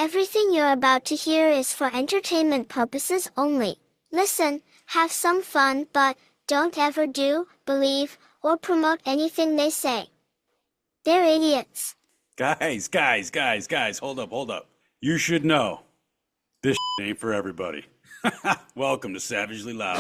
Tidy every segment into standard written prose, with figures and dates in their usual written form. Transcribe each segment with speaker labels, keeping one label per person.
Speaker 1: Everything you're about to hear is for entertainment purposes only. Listen, have some fun, but don't ever do, believe, or promote anything they say. They're idiots.
Speaker 2: Guys, hold up. You should know, this ain't for everybody. Welcome to Savagely Loud.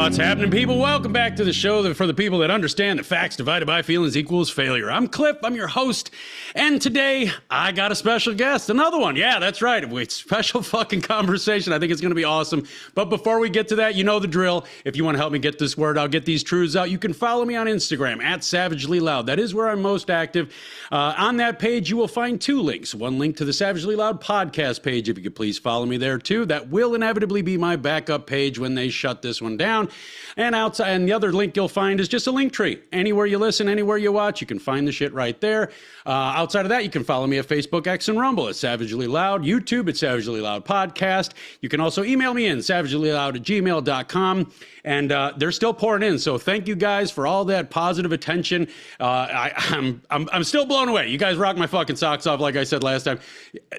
Speaker 2: What's happening, people? Welcome back to the show for the people that understand that facts divided by feelings equals failure. I'm Cliff, I'm your host, and today I got a special guest. Another one. Yeah, that's right. It's special fucking conversation. I think it's going to be awesome. But before we get to that, you know the drill. If you want to help me get this word out, get these truths out, you can follow me on Instagram at Savagely Loud. That is where I'm most active. On that page, you will find two links. One link to the Savagely Loud podcast page. If you could please follow me there too. That will inevitably be my backup page when they shut this one down. And the other link you'll find is just a link tree. Anywhere you listen, anywhere you watch, you can find the shit right there. Outside of that, you can follow me at Facebook, X, and Rumble at Savagely Loud, YouTube at Savagely Loud Podcast. You can also email me in savagelyloud@gmail.com. And they're still pouring in, so thank you guys for all that positive attention. I'm still blown away. You guys rock my fucking socks off, like I said last time.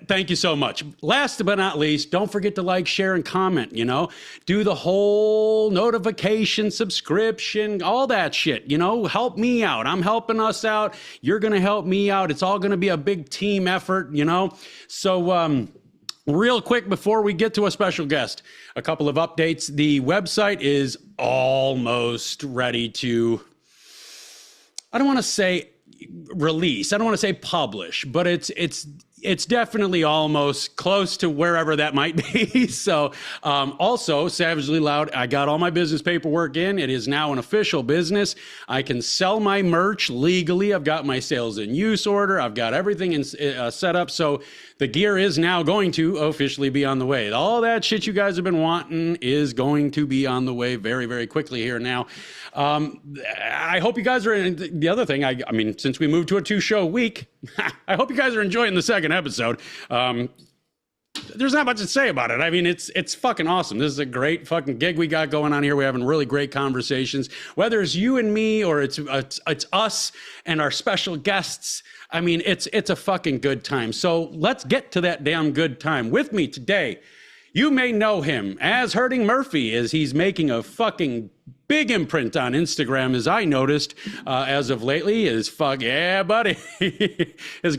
Speaker 2: Thank you so much. Last but not least, don't forget to like, share, and comment. You know, do the whole notification, subscription, all that shit. You know, help me out. I'm helping us out. You're gonna help me out. It's all gonna be a big team effort. You know, so. Real quick, before we get to a special guest, a couple of updates. The website is almost ready to, I don't want to say release, I don't want to say publish, but it's definitely almost close to wherever that might be. So also, Savagely Loud, I got all my business paperwork in. It is now an official business. I can sell my merch legally. I've got my sales and use order. I've got everything set up. So the gear is now going to officially be on the way. All that shit you guys have been wanting is going to be on the way very, very quickly here now. I hope you guys are in. The other thing, I mean, since we moved to a 2-show week, I hope you guys are enjoying the second episode. There's not much to say about it. I mean, it's fucking awesome. This is a great fucking gig we got going on here. We're having really great conversations, whether it's you and me or it's us and our special guests. I mean, it's a fucking good time. So let's get to that damn good time. With me today, you may know him as Hurting Murphy, as he's making a fucking big imprint on Instagram, as I noticed as of lately. Yeah, buddy. His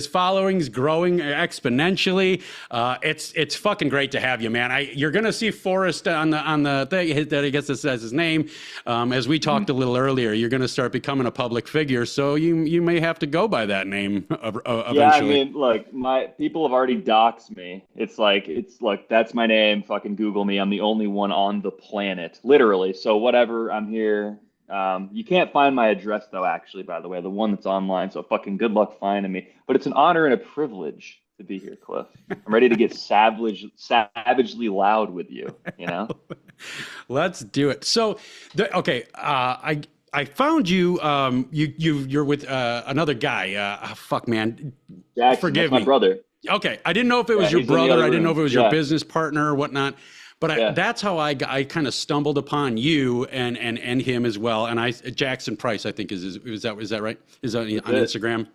Speaker 2: following's growing exponentially. It's fucking great to have you, man. You're gonna see Forrest on the thing that I guess it says his name. As we talked a little earlier, you're gonna start becoming a public figure, so you may have to go by that name eventually.
Speaker 3: Yeah, I mean, look, my people have already doxed me. It's like that's my name. Fucking Google me. I'm the only one on the planet, literally. So whatever, I'm here. You can't find my address though, actually, by the way, the one that's online. So fucking good luck finding me. But it's an honor and a privilege to be here, Cliff. I'm ready to get savagely loud with you, you know?
Speaker 2: Let's do it. So, I found you. You're with another guy. Fuck, man.
Speaker 3: Jackson,
Speaker 2: forgive
Speaker 3: that's
Speaker 2: me.
Speaker 3: My brother.
Speaker 2: Okay, I didn't know if it was your brother. I didn't know if it was your
Speaker 3: Yeah.
Speaker 2: business partner or whatnot. But that's how I kind of stumbled upon you and him as well. And Jackson Price, I think is that right? Is that on Instagram?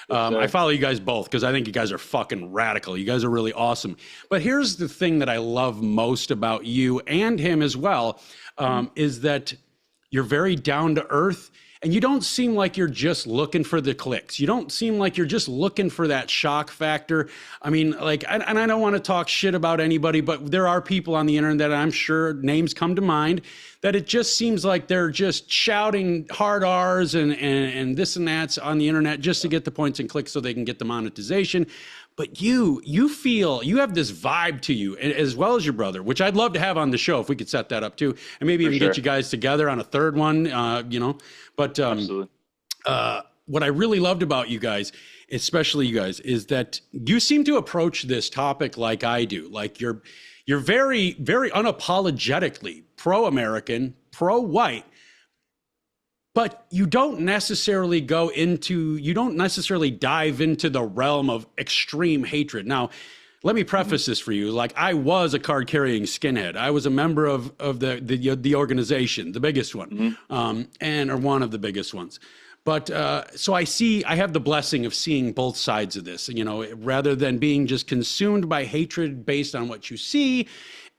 Speaker 2: I follow you guys both because I think you guys are fucking radical. You guys are really awesome. But here's the thing that I love most about you and him as well, is that you're very down to earth. And you don't seem like you're just looking for the clicks. You don't seem like you're just looking for that shock factor. I mean, like, and I don't want to talk shit about anybody, but there are people on the internet that I'm sure names come to mind that it just seems like they're just shouting hard R's and this and that's on the internet just to get the points and clicks so they can get the monetization. But you have this vibe to you, as well as your brother, which I'd love to have on the show if we could set that up too, and maybe even get you guys together on a third one. You know, but
Speaker 3: Absolutely.
Speaker 2: What I really loved about you guys, especially you guys, is that you seem to approach this topic like I do. Like you're very, very unapologetically pro-American, pro-white, but you don't necessarily dive into the realm of extreme hatred. Now, let me preface this for you. Like, I was a card carrying skinhead. I was a member of the organization, the biggest one, or one of the biggest ones. But so I have the blessing of seeing both sides of this, rather than being just consumed by hatred based on what you see,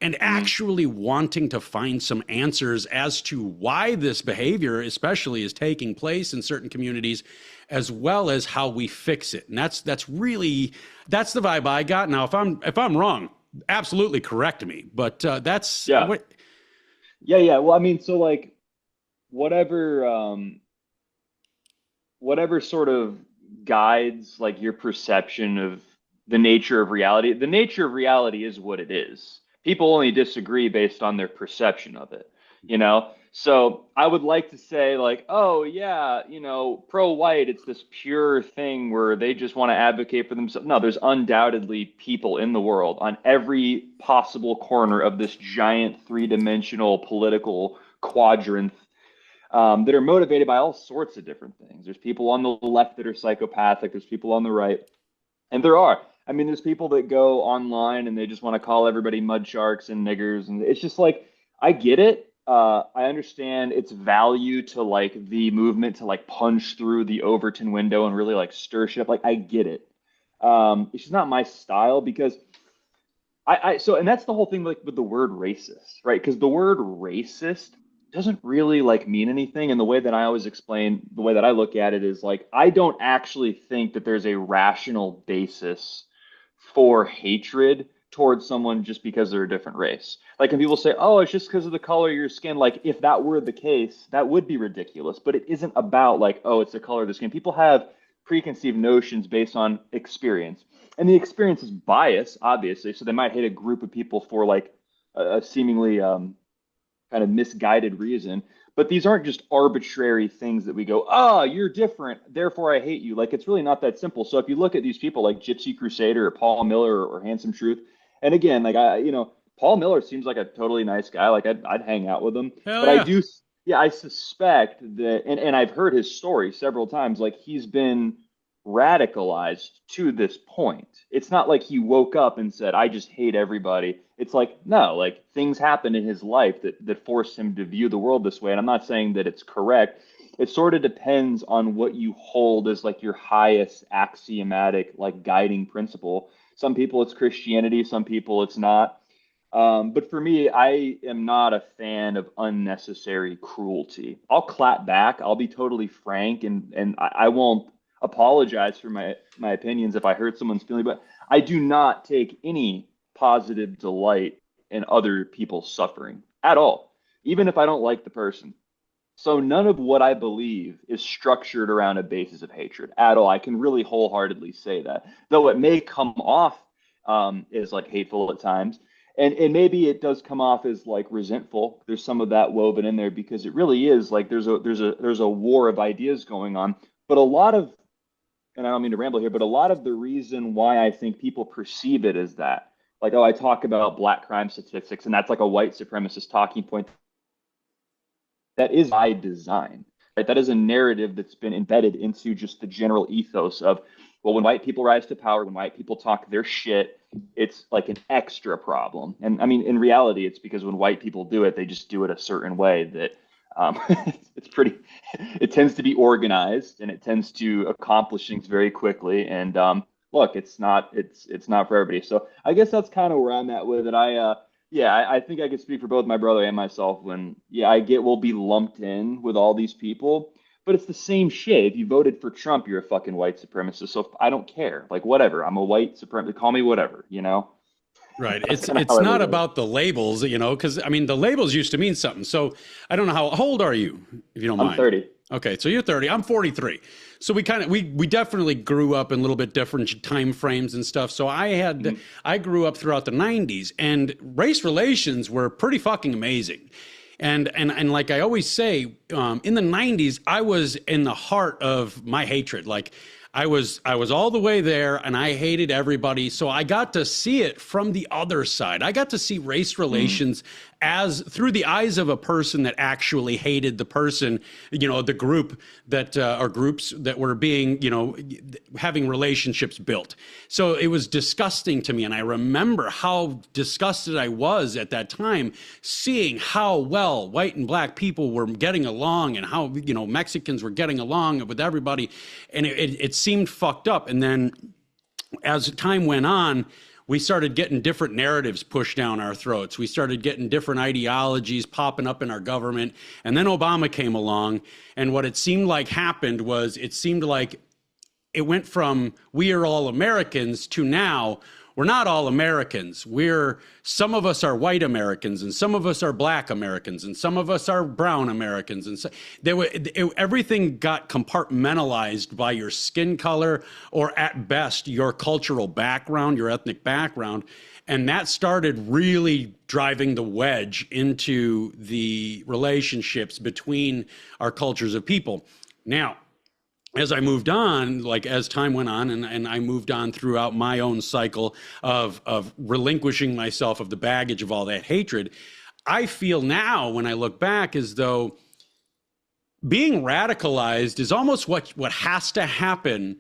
Speaker 2: and actually wanting to find some answers as to why this behavior especially is taking place in certain communities, as well as how we fix it. And that's the vibe I got. Now, if I'm wrong, absolutely correct me. But that's
Speaker 3: yeah. Well, I mean, so like whatever sort of guides like your perception of the nature of reality. The nature of reality is what it is. People only disagree based on their perception of it, So I would like to say like, oh yeah, pro-white, it's this pure thing where they just want to advocate for themselves. No, there's undoubtedly people in the world on every possible corner of this giant three-dimensional political quadrant that are motivated by all sorts of different things. There's people on the left that are psychopathic. There's people on the right. And there's people that go online and they just want to call everybody mud sharks and niggers. And it's just like, I get it. I understand its value to like the movement to like punch through the Overton window and really like stir shit up. Like, I get it. It's just not my style because and that's the whole thing like with the word racist, right? Because the word racist doesn't really like mean anything. And the way that I always explain, the way that I look at it is like, I don't actually think that there's a rational basis for hatred towards someone just because they're a different race. Like when people say, oh, it's just because of the color of your skin. Like if that were the case, that would be ridiculous, but it isn't about like, oh, it's the color of the skin. People have preconceived notions based on experience, and the experience is biased, obviously. So they might hate a group of people for like a seemingly, kind of misguided reason, but these aren't just arbitrary things that we go, oh, you're different, therefore I hate you. Like, it's really not that simple. So if you look at these people like Gypsy Crusader or Paul Miller or Handsome Truth, and again, like Paul Miller seems like a totally nice guy. Like I'd hang out with him, but I suspect that, and I've heard his story several times, like he's been radicalized to this point. It's not like he woke up and said, I just hate everybody. It's like, no, like things happened in his life that forced him to view the world this way. And I'm not saying that it's correct. It sort of depends on what you hold as like your highest axiomatic, like guiding principle. Some people it's Christianity, some people it's not. But for me, I am not a fan of unnecessary cruelty. I'll clap back. I'll be totally frank, and I won't apologize for my opinions if I hurt someone's feeling, but I do not take any positive delight in other people's suffering at all, even if I don't like the person. So none of what I believe is structured around a basis of hatred at all. I can really wholeheartedly say that, though it may come off as like hateful at times. And maybe it does come off as like resentful. There's some of that woven in there because it really is like there's a war of ideas going on. But a lot of, and I don't mean to ramble here, but a lot of the reason why I think people perceive it as that, like, oh, I talk about black crime statistics, and that's like a white supremacist talking point. That is by design, right? That is a narrative that's been embedded into just the general ethos of, well, when white people rise to power, when white people talk their shit, it's like an extra problem. And I mean, in reality, it's because when white people do it, they just do it a certain way that it tends to be organized and it tends to accomplish things very quickly. And look, it's not for everybody. So I guess that's kind of where I'm at with it. I think I could speak for both my brother and myself when, I get we'll be lumped in with all these people, but it's the same shit. If you voted for Trump, you're a fucking white supremacist. So I don't care. Like, whatever. I'm a white supremacist. Call me whatever,
Speaker 2: Right. It's not about the labels, because I mean, the labels used to mean something. So I don't know how old are you, if you don't mind?
Speaker 3: I'm 30.
Speaker 2: Okay. So you're 30. I'm 43. So we definitely grew up in a little bit different time frames and stuff. So I grew up throughout the 90s, and race relations were pretty fucking amazing. And like I always say, in the 90s, I was in the heart of my hatred. Like, I was all the way there, and I hated everybody. So I got to see it from the other side. I got to see race relations as through the eyes of a person that actually hated the person, the group that or groups that were being, having relationships built. So it was disgusting to me, and I remember how disgusted I was at that time, seeing how well white and black people were getting along, and how Mexicans were getting along with everybody, and it seemed fucked up. And then as time went on, we started getting different narratives pushed down our throats. We started getting different ideologies popping up in our government. And then Obama came along. And what it seemed like happened was it seemed like it went from we are all Americans to now we're not all Americans. Some of us are white Americans, and some of us are black Americans, and some of us are brown Americans. And so everything got compartmentalized by your skin color, or at best, your cultural background, your ethnic background. And that started really driving the wedge into the relationships between our cultures of people. Now, as I moved on, like as time went on, and I moved on throughout my own cycle of relinquishing myself of the baggage of all that hatred, I feel now when I look back as though being radicalized is almost what has to happen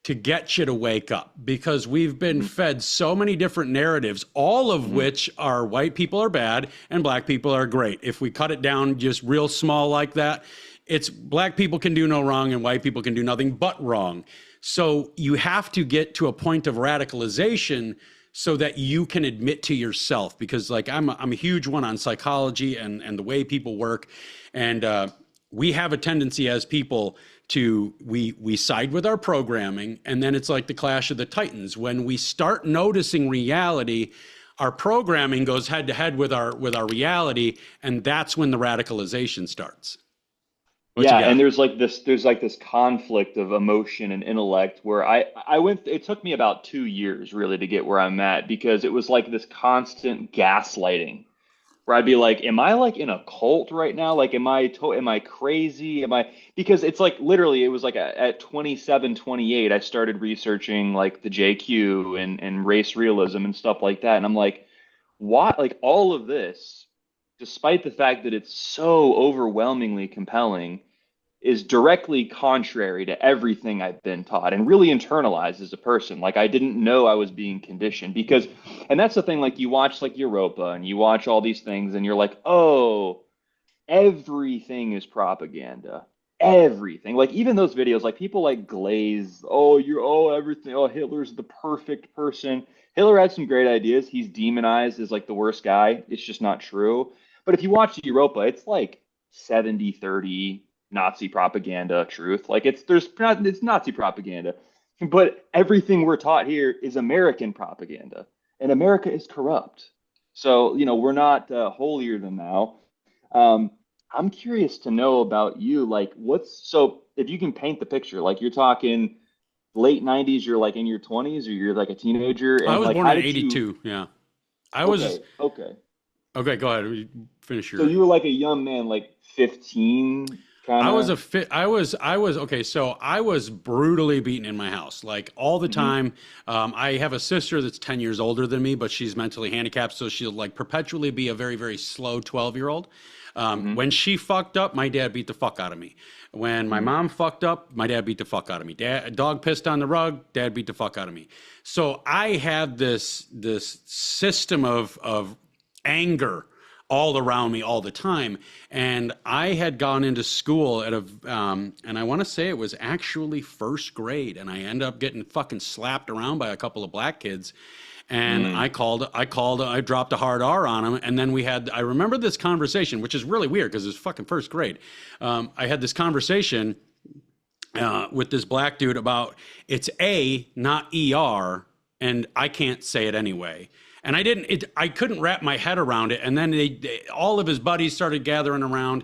Speaker 2: to get you to wake up, because we've been fed so many different narratives, all of which are white people are bad and black people are great. If we cut it down just real small like that, it's black people can do no wrong and white people can do nothing but wrong. So you have to get to a point of radicalization so that you can admit to yourself, because like I'm a huge one on psychology and the way people work. And we have a tendency as people to, we side with our programming, and then it's like the clash of the titans. When we start noticing reality, our programming goes head to head with our reality, and that's when the radicalization starts.
Speaker 3: And there's this conflict of emotion and intellect where it took me about 2 years really to get where I'm at, because it was like this constant gaslighting where I'd be like, am I like in a cult right now? Like, am I crazy? Because it's like, literally, it was like at 27, 28, I started researching like the JQ and race realism and stuff like that. And I'm like, why, like all of this, despite the fact that it's so overwhelmingly compelling, is directly contrary to everything I've been taught and really internalized as a person. Like I didn't know I was being conditioned and that's the thing, like you watch like Europa and you watch all these things and you're like, oh, everything is propaganda. Everything. Like even those videos, like people like glaze, everything. Oh, Hitler's the perfect person. Hitler had some great ideas. He's demonized as like the worst guy. It's just not true. But if you watch Europa, it's like 70-30 Nazi propaganda truth. Like it's Nazi propaganda, but everything we're taught here is American propaganda, and America is corrupt. So we're not holier than thou. I'm curious to know about you. Like, so if you can paint the picture, like you're talking late 90s, you're like in your 20s, or you're like a teenager. And
Speaker 2: I was
Speaker 3: like,
Speaker 2: born in 82. Yeah, I was.
Speaker 3: Okay.
Speaker 2: Okay, go ahead. Finish your.
Speaker 3: So you were like a young man, like 15.
Speaker 2: I was okay. So I was brutally beaten in my house, like all the time. I have a sister that's 10 years older than me, but she's mentally handicapped. So she'll like perpetually be a very, very slow 12-year-old. When she fucked up, my dad beat the fuck out of me. When my mom fucked up, my dad beat the fuck out of me. Dog pissed on the rug, dad beat the fuck out of me. So I had this system of anger all around me all the time. And I had gone into school at and I want to say it was actually first grade, and I ended up getting fucking slapped around by a couple of black kids. And I dropped a hard R on him. And then I remember this conversation, which is really weird because it was fucking first grade. I had this conversation with this black dude about it's A, not ER, and I can't say it anyway. And I couldn't wrap my head around it. And then all of his buddies started gathering around,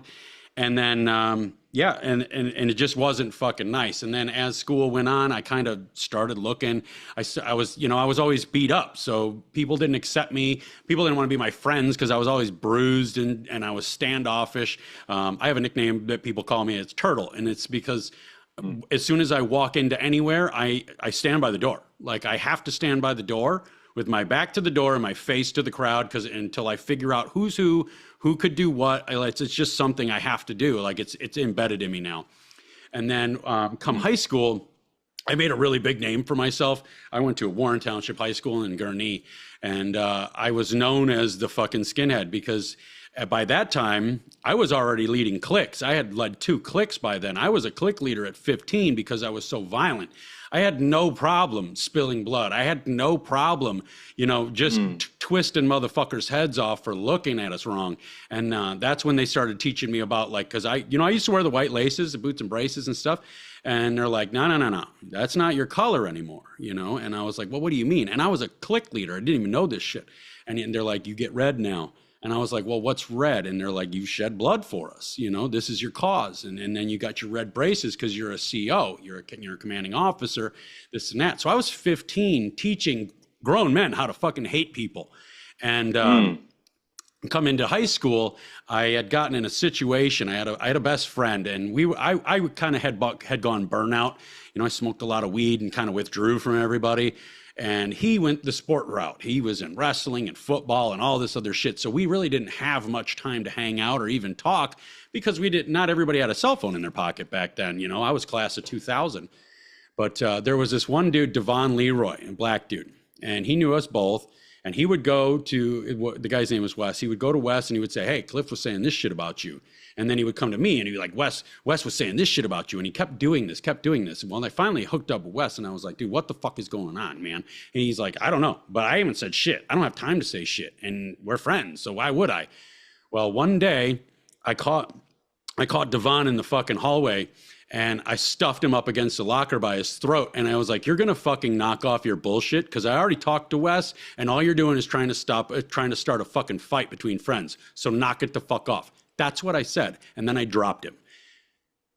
Speaker 2: and then, and it just wasn't fucking nice. And then as school went on, I kind of started looking. I was always beat up. So people didn't accept me. People didn't want to be my friends because I was always bruised and I was standoffish. I have a nickname that people call me. It's Turtle. And it's because as soon as I walk into anywhere, I stand by the door. Like I have to stand by the door with my back to the door and my face to the crowd because until I figure out who's who could do what. It's just something I have to do. Like it's embedded in me now. And then come high school, I made a really big name for myself. I went to a Warren Township high school in Gurnee, and I was known as the fucking skinhead because by that time, I was already leading cliques. I had led 2 cliques by then. I was a clique leader at 15 because I was so violent. I had no problem spilling blood. I had no problem, just twisting motherfuckers' heads off for looking at us wrong. And that's when they started teaching me about because I used to wear the white laces, the boots and braces and stuff. And they're like, no, that's not your color anymore, And I was like, well, what do you mean? And I was a clique leader. I didn't even know this shit. And they're like, you get red now. And I was like, well, what's red? And they're like, you shed blood for us. This is your cause. And then you got your red braces because you're a CO, you're a commanding officer, this and that. So I was 15 teaching grown men how to fucking hate people. And come into high school, I had gotten in a situation. I had a best friend, and I kind of had gone burnout. I smoked a lot of weed and kind of withdrew from everybody. And he went the sport route. He was in wrestling and football and all this other shit. So we really didn't have much time to hang out or even talk because not everybody had a cell phone in their pocket back then. I was class of 2000. But there was this one dude, Devon Leroy, a black dude, and he knew us both. And he would go to, the guy's name was Wes. He would go to Wes and he would say, hey, Cliff was saying this shit about you. And then he would come to me and he'd be like, Wes was saying this shit about you. And he kept doing this. And well, I finally hooked up with Wes and I was like, dude, what the fuck is going on, man? And he's like, I don't know, but I haven't said shit. I don't have time to say shit. And we're friends, so why would I? Well, one day I caught Devon in the fucking hallway and I stuffed him up against the locker by his throat. And I was like, you're going to fucking knock off your bullshit. Cause I already talked to Wes and all you're doing is trying to start a fucking fight between friends. So knock it the fuck off. That's what I said. And then I dropped him.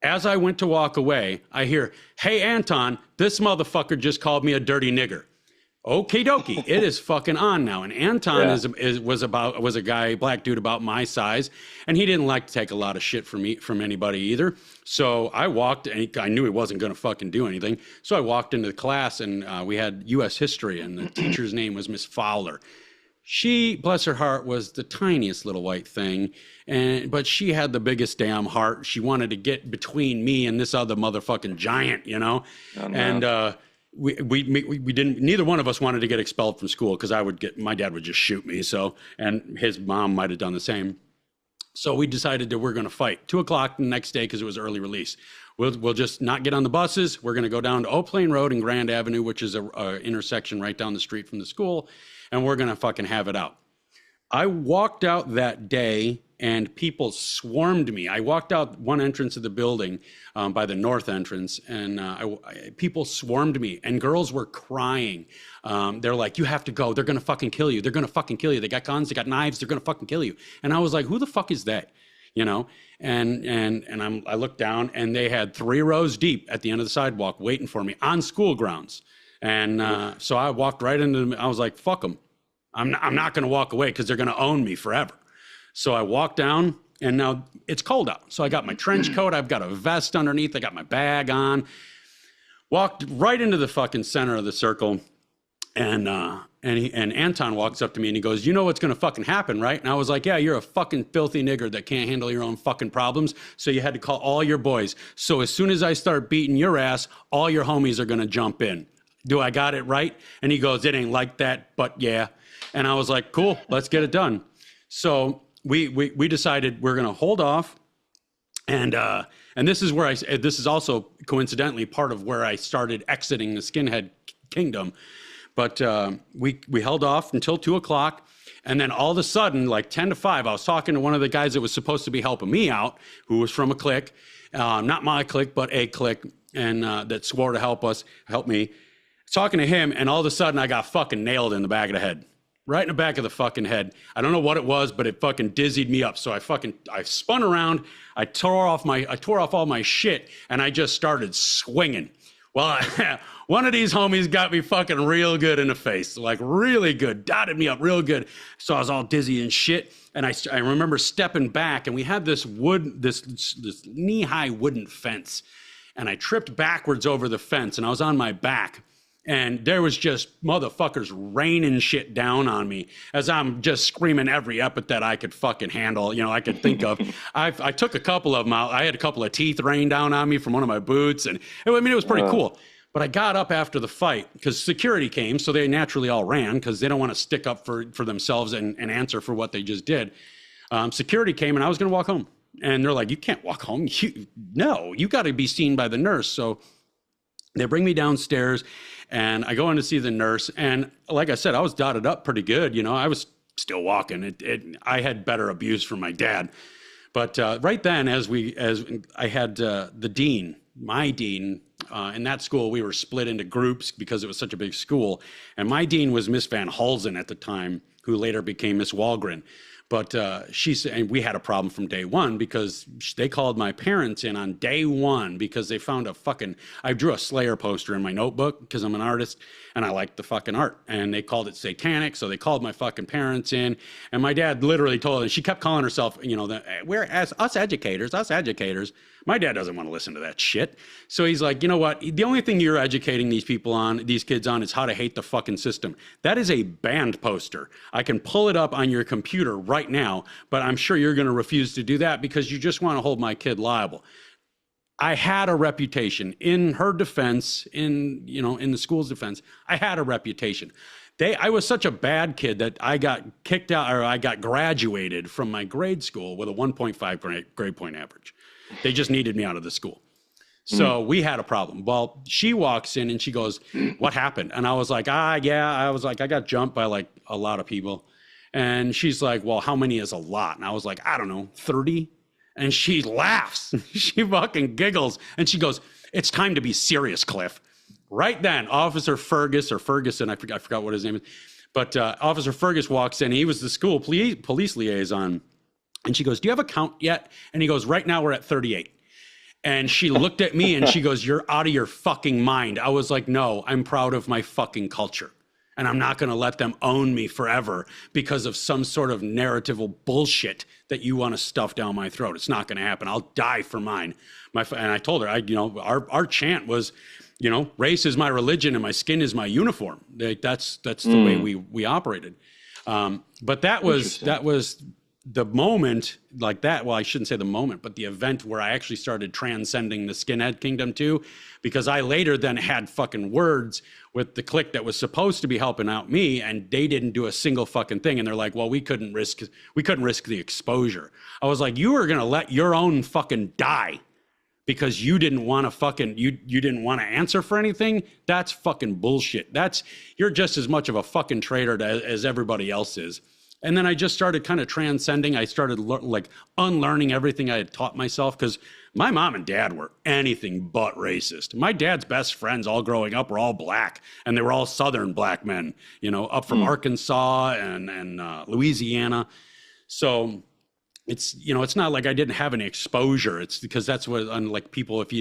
Speaker 2: As I went to walk away, I hear, hey, Anton, this motherfucker just called me a dirty nigger. Okie dokie, it is fucking on now. And Anton was a guy, black dude about my size, and he didn't like to take a lot of shit from anybody either. So I walked, and I knew he wasn't going to fucking do anything. So I walked into the class, and we had U.S. history, and the teacher's name was Miss Fowler. She, bless her heart, was the tiniest little white thing, but she had the biggest damn heart. She wanted to get between me and this other motherfucking giant, Oh, no. And we didn't. Neither one of us wanted to get expelled from school because my dad would just shoot me. So, and his mom might have done the same. So we decided that we're going to fight. 2:00 the next day because it was early release. We'll just not get on the buses. We're going to go down to Oak Plain Road and Grand Avenue, which is a intersection right down the street from the school, and we're going to fucking have it out. I walked out that day and people swarmed me. I walked out one entrance of the building by the north entrance, and people swarmed me, and girls were crying. They're like, you have to go. They're going to fucking kill you. They're going to fucking kill you. They got guns. They got knives. They're going to fucking kill you. And I was like, who the fuck is that? And I looked down, and they had 3 rows deep at the end of the sidewalk waiting for me on school grounds. And so I walked right into them. I was like, fuck them. I'm not going to walk away because they're going to own me forever. So I walked down, and now it's cold out. So I got my trench coat. I've got a vest underneath. I got my bag on. Walked right into the fucking center of the circle. And Anton walks up to me and he goes, you know what's going to fucking happen, right? And I was like, yeah, you're a fucking filthy nigger that can't handle your own fucking problems. So you had to call all your boys. So as soon as I start beating your ass, all your homies are going to jump in. Do I got it right? And he goes, it ain't like that, but yeah. And I was like, cool, let's get it done. So we decided we're going to hold off. And this is where this is also coincidentally part of where I started exiting the skinhead kingdom. But we held off until 2:00. And then all of a sudden, like 10 to 5, I was talking to one of the guys that was supposed to be helping me out, who was from a clique, not my clique, but a clique, and that swore to help me. Talking to him, and all of a sudden I got fucking nailed in the back of the head. Right in the back of the fucking head. I don't know what it was, but it fucking dizzied me up. So I spun around, I tore off all my shit, and I just started swinging. Well, one of these homies got me fucking real good in the face, like really good, dotted me up real good. So I was all dizzy and shit. And I remember stepping back, and we had this knee-high wooden fence. and I tripped backwards over the fence, and I was on my back. And there was just motherfuckers raining shit down on me as I'm just screaming every epithet I could fucking handle, I could think of. I took a couple of them out. I had a couple of teeth rain down on me from one of my boots. And it was pretty cool. But I got up after the fight because security came. So they naturally all ran because they don't want to stick up for themselves and answer for what they just did. Security came and I was going to walk home. And they're like, you can't walk home. No, you got to be seen by the nurse. So they bring me downstairs and I go in to see the nurse. And like I said, I was dotted up pretty good. I was still walking. I had better abuse from my dad. But right then, as I had the dean, my dean, in that school, we were split into groups because it was such a big school. And my dean was Miss Van Halzen at the time, who later became Miss Walgren. But she said, and we had a problem from day one because they called my parents in on day one because they found I drew a Slayer poster in my notebook because I'm an artist and I liked the fucking art. And they called it satanic. So they called my fucking parents in. And my dad literally told her, she kept calling herself, we're as us educators. My dad doesn't want to listen to that shit. So he's like, you know what? The only thing you're educating these kids on is how to hate the fucking system. That is a banned poster. I can pull it up on your computer right now, but I'm sure you're going to refuse to do that because you just want to hold my kid liable. I had a reputation in her defense, in the school's defense. I had a reputation. I was such a bad kid that I got kicked out, or I got graduated from my grade school with a 1.5 grade point average. They just needed me out of the school. So we had a problem. Well, she walks in and she goes, what happened? And I was like, yeah. I was like, I got jumped by like a lot of people. And she's like, well, how many is a lot? And I was like, I don't know, 30. And she laughs. She fucking giggles. And she goes, it's time to be serious, Cliff. Right then, Officer Ferguson, I forgot what his name is. But Officer Fergus walks in. He was the school police liaison. And she goes, do you have a count yet? And he goes, right now we're at 38. And she looked at me and she goes, you're out of your fucking mind. I was like, no, I'm proud of my fucking culture. And I'm not going to let them own me forever because of some sort of narrative bullshit that you want to stuff down my throat. It's not going to happen. I'll die for mine. And I told her, our chant was, race is my religion and my skin is my uniform. That's the way we operated. But that was the moment like that. Well, I shouldn't say the moment, but the event where I actually started transcending the skinhead kingdom too, because I later then had fucking words with the clique that was supposed to be helping out me, and they didn't do a single fucking thing. And they're like, well, we couldn't risk the exposure. I was like, you were going to let your own fucking die because you didn't want to fucking, you didn't want to answer for anything. That's fucking bullshit. You're just as much of a fucking traitor as everybody else is. And then I just started kind of transcending. I started unlearning everything I had taught myself because my mom and dad were anything but racist. My dad's best friends all growing up were all black, and they were all Southern black men, up from Arkansas and Louisiana. So it's not like I didn't have any exposure. It's because that's what, unlike people, if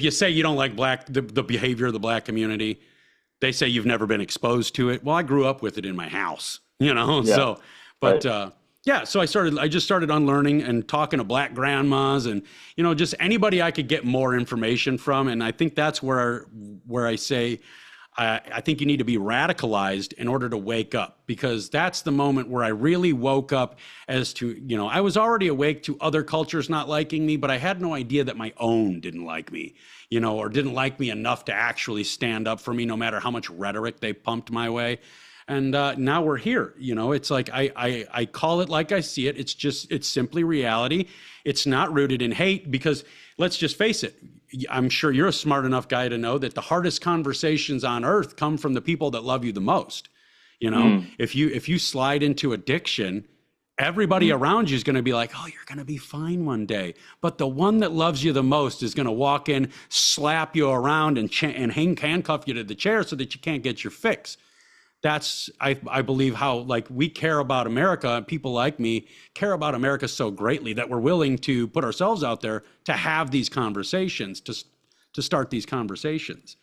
Speaker 2: you say you don't like the behavior of the black community, they say you've never been exposed to it. Well, I grew up with it in my house,
Speaker 3: Yeah.
Speaker 2: So. But
Speaker 3: right.
Speaker 2: So I just started unlearning and talking to black grandmas and, just anybody I could get more information from. And I think that's where I say, I think you need to be radicalized in order to wake up, because that's the moment where I really woke up as to, I was already awake to other cultures not liking me, but I had no idea that my own didn't like me, or didn't like me enough to actually stand up for me, no matter how much rhetoric they pumped my way. And now we're here. It's like I call it like I see it. It's simply reality. It's not rooted in hate, because let's just face it. I'm sure you're a smart enough guy to know that the hardest conversations on earth come from the people that love you the most. If you slide into addiction, everybody around you is going to be like, oh, you're going to be fine one day. But the one that loves you the most is going to walk in, slap you around and handcuff you to the chair so that you can't get your fix. That's, I believe, how we care about America, and people like me care about America so greatly that we're willing to put ourselves out there to have these conversations, to start these conversations.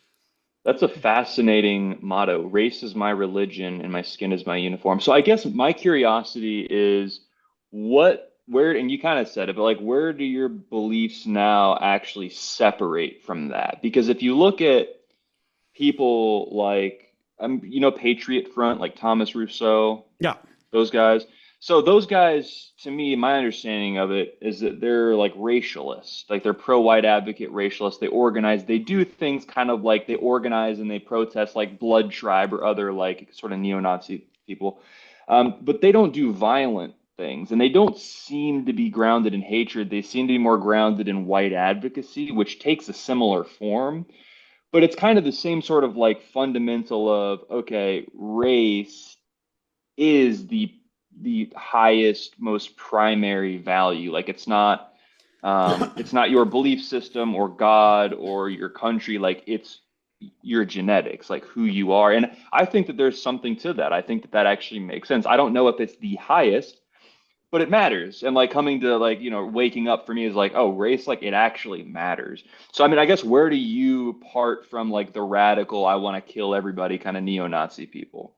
Speaker 3: That's a fascinating motto. Race is my religion and my skin is my uniform. So I guess my curiosity is, what where, and you kind of said it, but like, where do your beliefs now actually separate from that? Because if you look at people like, Patriot Front, like Thomas Rousseau,
Speaker 2: Yeah.
Speaker 3: those guys. So those guys, to me, my understanding of it is that they're like racialists, like they're pro-white advocate racialists. They organize, they do things kind of like they organize and they protest like Blood Tribe or other like sort of neo-Nazi people. But they don't do violent things and they don't seem to be grounded in hatred. They seem to be more grounded in white advocacy, which takes a similar form. But it's kind of the same sort of like fundamental of, okay, race is the highest, most primary value. Like it's not your belief system or God or your country. Like it's your genetics, like who you are. And I think that there's something to that. I think that that actually makes sense. I don't know if it's the highest, but it matters. And like coming to like, waking up for me is like, oh, race, like it actually matters. So, I mean, I guess where do you part from like the radical, I want to kill everybody kind of neo-Nazi people?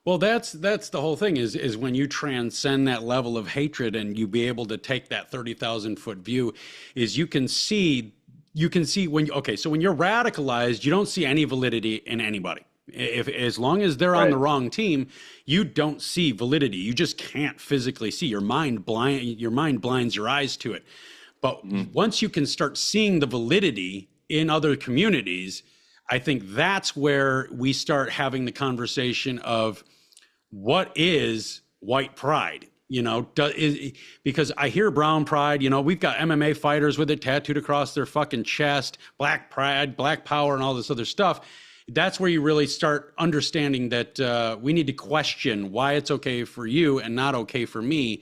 Speaker 2: Well, that's the whole thing is when you transcend that level of hatred and you be able to take that 30,000 foot view, is you can see when okay, so when you're radicalized, you don't see any validity in anybody. If as long as they're on the
Speaker 3: Right.
Speaker 2: wrong team, you don't see validity. You just can't physically see. Your mind blinds your eyes to it. But
Speaker 3: Hmm.
Speaker 2: once you can start seeing the validity in other communities, I think that's where we start having the conversation of what is white pride. Because I hear brown pride. We've got MMA fighters with it tattooed across their fucking chest, black pride, black power, and all this other stuff. That's where you really start understanding that we need to question why it's okay for you and not okay for me.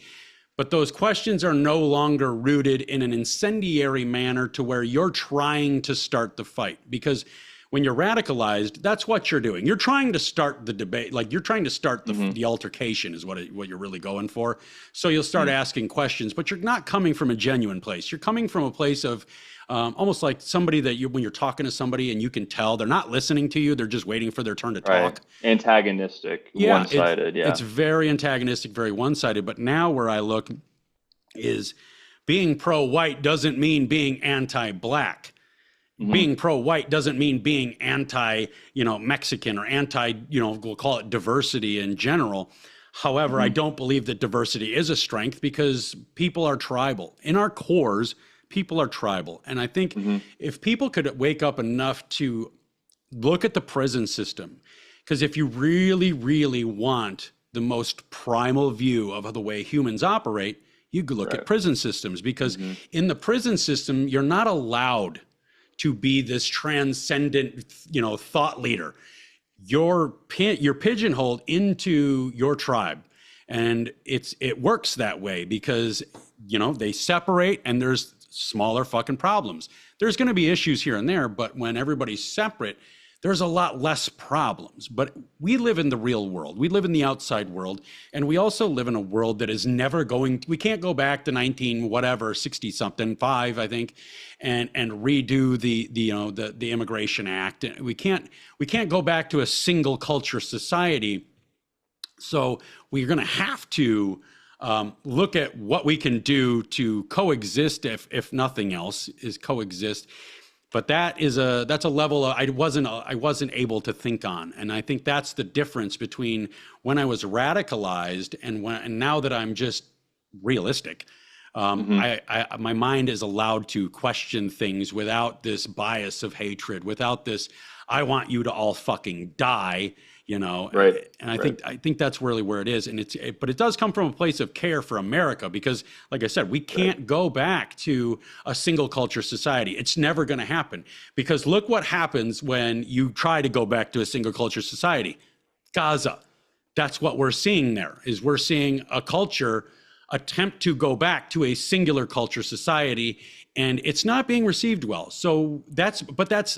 Speaker 2: But those questions are no longer rooted in an incendiary manner to where you're trying to start the fight. Because when you're radicalized, that's what you're doing. You're trying to start the debate, like you're trying to start
Speaker 3: Hmm.
Speaker 2: the altercation is what you're really going for. So you'll start asking questions, but you're not coming from a genuine place. You're coming from a place of almost like somebody that when you're talking to somebody and you can tell they're not listening to you, they're just waiting for their turn to
Speaker 3: Right.
Speaker 2: talk.
Speaker 3: Antagonistic,
Speaker 2: Yeah,
Speaker 3: one-sided.
Speaker 2: it's
Speaker 3: Yeah.
Speaker 2: very antagonistic, very one-sided. But now where I look is being pro-white doesn't mean being anti-black.
Speaker 3: Hmm.
Speaker 2: Being pro-white doesn't mean being anti, Mexican or anti, we'll call it diversity in general. However, I
Speaker 3: Hmm.
Speaker 2: don't believe that diversity is a strength because people are tribal. In our cores, people are tribal. And I think
Speaker 3: Hmm.
Speaker 2: if people could wake up enough to look at the prison system, because if you really, really want the most primal view of the way humans operate, you could look at
Speaker 3: Right.
Speaker 2: prison systems because
Speaker 3: Hmm.
Speaker 2: in the prison system, you're not allowed to be this transcendent, thought leader. You're pigeonholed into your tribe, and it works that way because they separate, and there's smaller fucking problems. There's going to be issues here and there, but when everybody's separate, there's a lot less problems. But we live in the real world. We live in the outside world. And we also live in a world that is never going, we can't go back to 19, whatever, 60 something, five, I think, and redo the Immigration Act. We can't go back to a single culture society. So we're going to have to look at what we can do to coexist, if nothing else is coexist. But that's a level I wasn't able to think on, and I think that's the difference between when I was radicalized and now that I'm just realistic.
Speaker 3: Hmm.
Speaker 2: My mind is allowed to question things without this bias of hatred, without this I want you to all fucking die,
Speaker 3: Right.
Speaker 2: and I
Speaker 3: Right.
Speaker 2: think I think that's really where it is, and but it does come from a place of care for America because, like I said, we
Speaker 3: Right.
Speaker 2: can't go back to a single culture society. It's never going to happen because look what happens when you try to go back to a single culture society. Gaza. That's what we're seeing there. Is we're seeing a culture attempt to go back to a singular culture society, and it's not being received well. So that's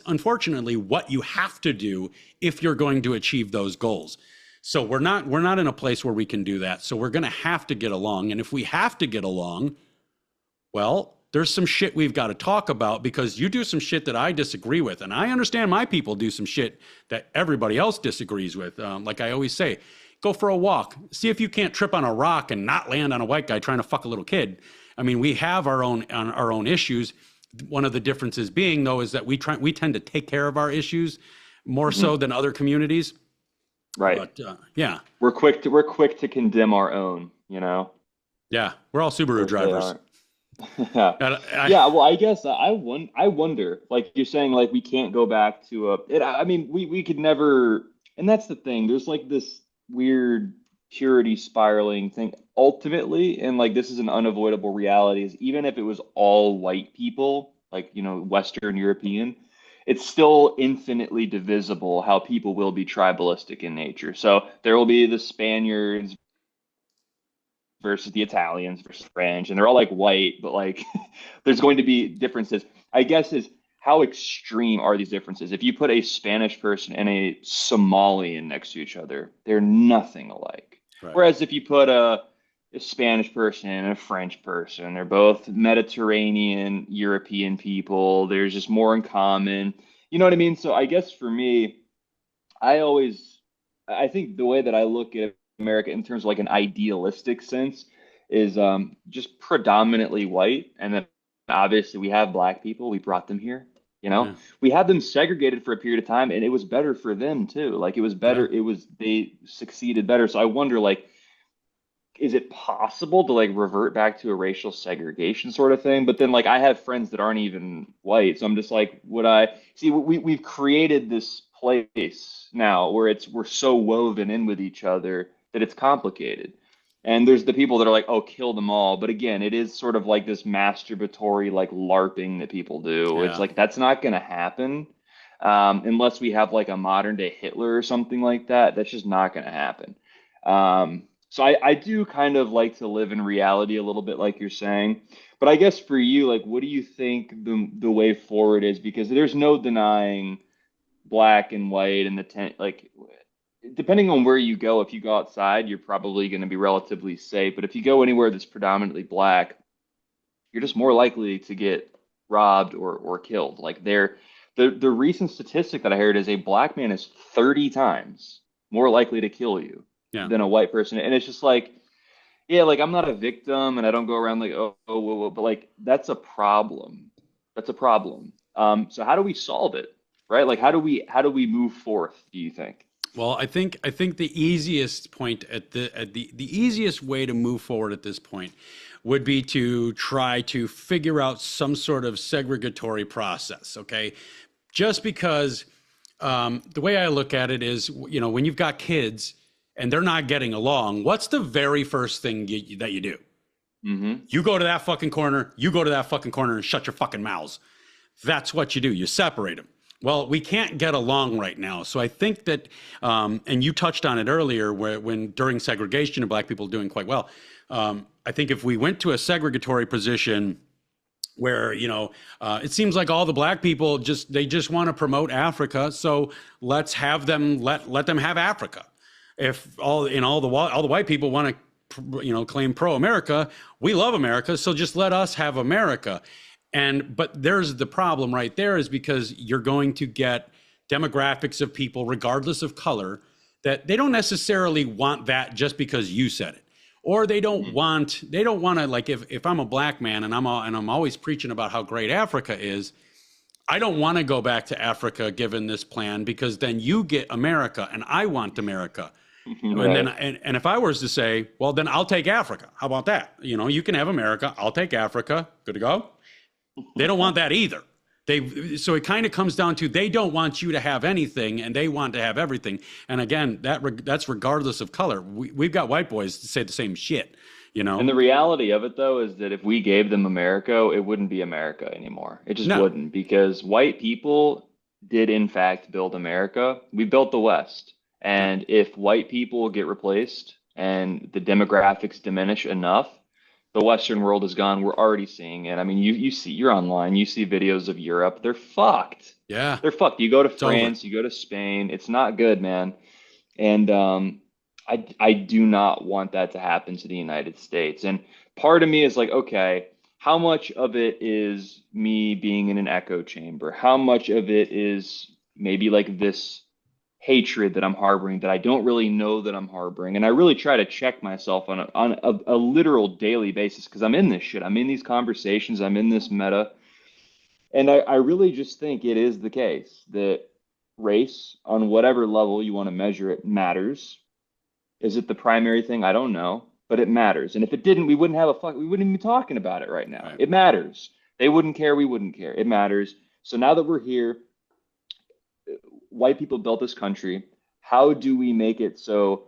Speaker 2: unfortunately what you have to do if you're going to achieve those goals. So we're not in a place where we can do that. So we're going to have to get along, and if we have to get along, well, there's some shit we've got to talk about because you do some shit that I disagree with. And I understand my people do some shit that everybody else disagrees with. Like I always say, Go for a walk. See if you can't trip on a rock and not land on a white guy trying to fuck a little kid. I mean, we have our own issues. One of the differences being though is that we tend to take care of our issues more so than other communities.
Speaker 3: Right.
Speaker 2: But yeah,
Speaker 3: we're quick to condemn our own,
Speaker 2: yeah, we're all Subaru
Speaker 3: whereas they
Speaker 2: drivers.
Speaker 3: aren't. Yeah. Yeah, well, I guess I wonder, like you're saying, like we can't go back to I mean, we could never, and that's the thing. There's like this weird purity spiraling thing ultimately, and like this is an unavoidable reality, is even if it was all white people, like, Western European, it's still infinitely divisible how people will be tribalistic in nature. So there will be the Spaniards versus the Italians versus French, and they're all like white, but like there's going to be differences. I guess is how extreme are these differences? If you put a Spanish person and a Somalian next to each other, they're nothing alike.
Speaker 2: Right.
Speaker 3: Whereas if you put a Spanish person and a French person, they're both Mediterranean European people. There's just more in common. You know what I mean? So I guess for me, I always, I think the way that I look at America in terms of like an idealistic sense is just predominantly white. And then obviously we have black people. We brought them here.
Speaker 2: Yeah.
Speaker 3: We had them segregated for a period of time, and it was better for them too. Like it was
Speaker 2: Yeah.
Speaker 3: better. They succeeded better. So I wonder, like, is it possible to like revert back to a racial segregation sort of thing? But then like I have friends that aren't even white, so I'm just like, would I see we've created this place now where we're so woven in with each other that it's complicated. And there's the people that are like, oh, kill them all. But again, it is sort of like this masturbatory like LARPing that people do. It's
Speaker 2: Yeah.
Speaker 3: like that's not going to happen unless we have like a modern day Hitler or something like that. That's just not going to happen. So I do kind of like to live in reality a little bit, like you're saying. But I guess for you, like, what do you think the way forward is? Because there's no denying black and white and like, depending on where you go, if you go outside, you're probably going to be relatively safe. But if you go anywhere that's predominantly black, you're just more likely to get robbed or killed. Like the recent statistic that I heard is a black man is 30 times more likely to kill you
Speaker 2: Yeah.
Speaker 3: than a white person. And it's just like, yeah, like I'm not a victim and I don't go around like, oh, whoa, whoa, but like that's a problem. That's a problem. So how do we solve it? Right? Like how do we move forth, do you think?
Speaker 2: Well, I think the easiest point at the easiest way to move forward at this point would be to try to figure out some sort of segregatory process. Okay, just because the way I look at it is, when you've got kids and they're not getting along, what's the very first thing that you do?
Speaker 3: Mm-hmm.
Speaker 2: You go to that fucking corner. You go to that fucking corner and shut your fucking mouths. That's what you do. You separate them. Well, we can't get along right now. So I think that, and you touched on it earlier, when during segregation and black people doing quite well. I think if we went to a segregatory position where, it seems like all the black people they just want to promote Africa. So let's have them let them have Africa. If all the white people want to, claim pro America, we love America. So just let us have America. But there's the problem right there, is because you're going to get demographics of people, regardless of color, that they don't necessarily want that just because you said it. Or they don't want to, like, if I'm a black man and I'm always preaching about how great Africa is, I don't want to go back to Africa given this plan, because then you get America and I want America. And then
Speaker 3: Right.
Speaker 2: and if I was to say, well, then I'll take Africa. How about that? You can have America. I'll take Africa. Good to go. They don't want that either. So it kind of comes down to, they don't want you to have anything and they want to have everything. And again, that's regardless of color. We've got white boys to say the same shit,
Speaker 3: And the reality of it, though, is that if we gave them America, it wouldn't be America anymore. It just
Speaker 2: No.
Speaker 3: wouldn't, because white people did, in fact, build America. We built the West.
Speaker 2: Yeah.
Speaker 3: And if white people get replaced and the demographics diminish enough, the Western world is gone. We're already seeing it. I mean, you're online, you see videos of Europe. They're fucked.
Speaker 2: Yeah.
Speaker 3: They're fucked. You go to
Speaker 2: It's over.
Speaker 3: France, you go to Spain. It's not good, man. And I do not want that to happen to the United States. And part of me is like, okay, how much of it is me being in an echo chamber? How much of it is maybe like this hatred that I'm harboring that I don't really know that I'm harboring. And I really try to check myself on a literal daily basis because I'm in this shit. I'm in these conversations. I'm in this meta. And I really just think it is the case that race, on whatever level you want to measure it, matters. Is it the primary thing? I don't know, but it matters. And if it didn't, we wouldn't even be talking about it right now.
Speaker 2: Right.
Speaker 3: It matters. They wouldn't care, we wouldn't care. It matters. So now that we're here, white people built this country. How do we make it so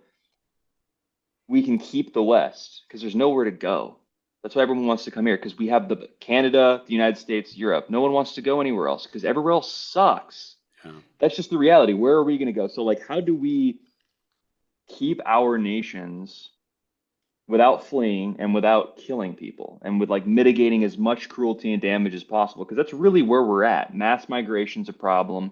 Speaker 3: we can keep the West? Because there's nowhere to go. That's why everyone wants to come here because we have the Canada, the United States, Europe. No one wants to go anywhere else because everywhere else sucks.
Speaker 2: Yeah.
Speaker 3: That's just the reality. Where are we going to go? So, like, how do we keep our nations without fleeing and without killing people and with like mitigating as much cruelty and damage as possible? Because that's really where we're at. Mass migration's a problem.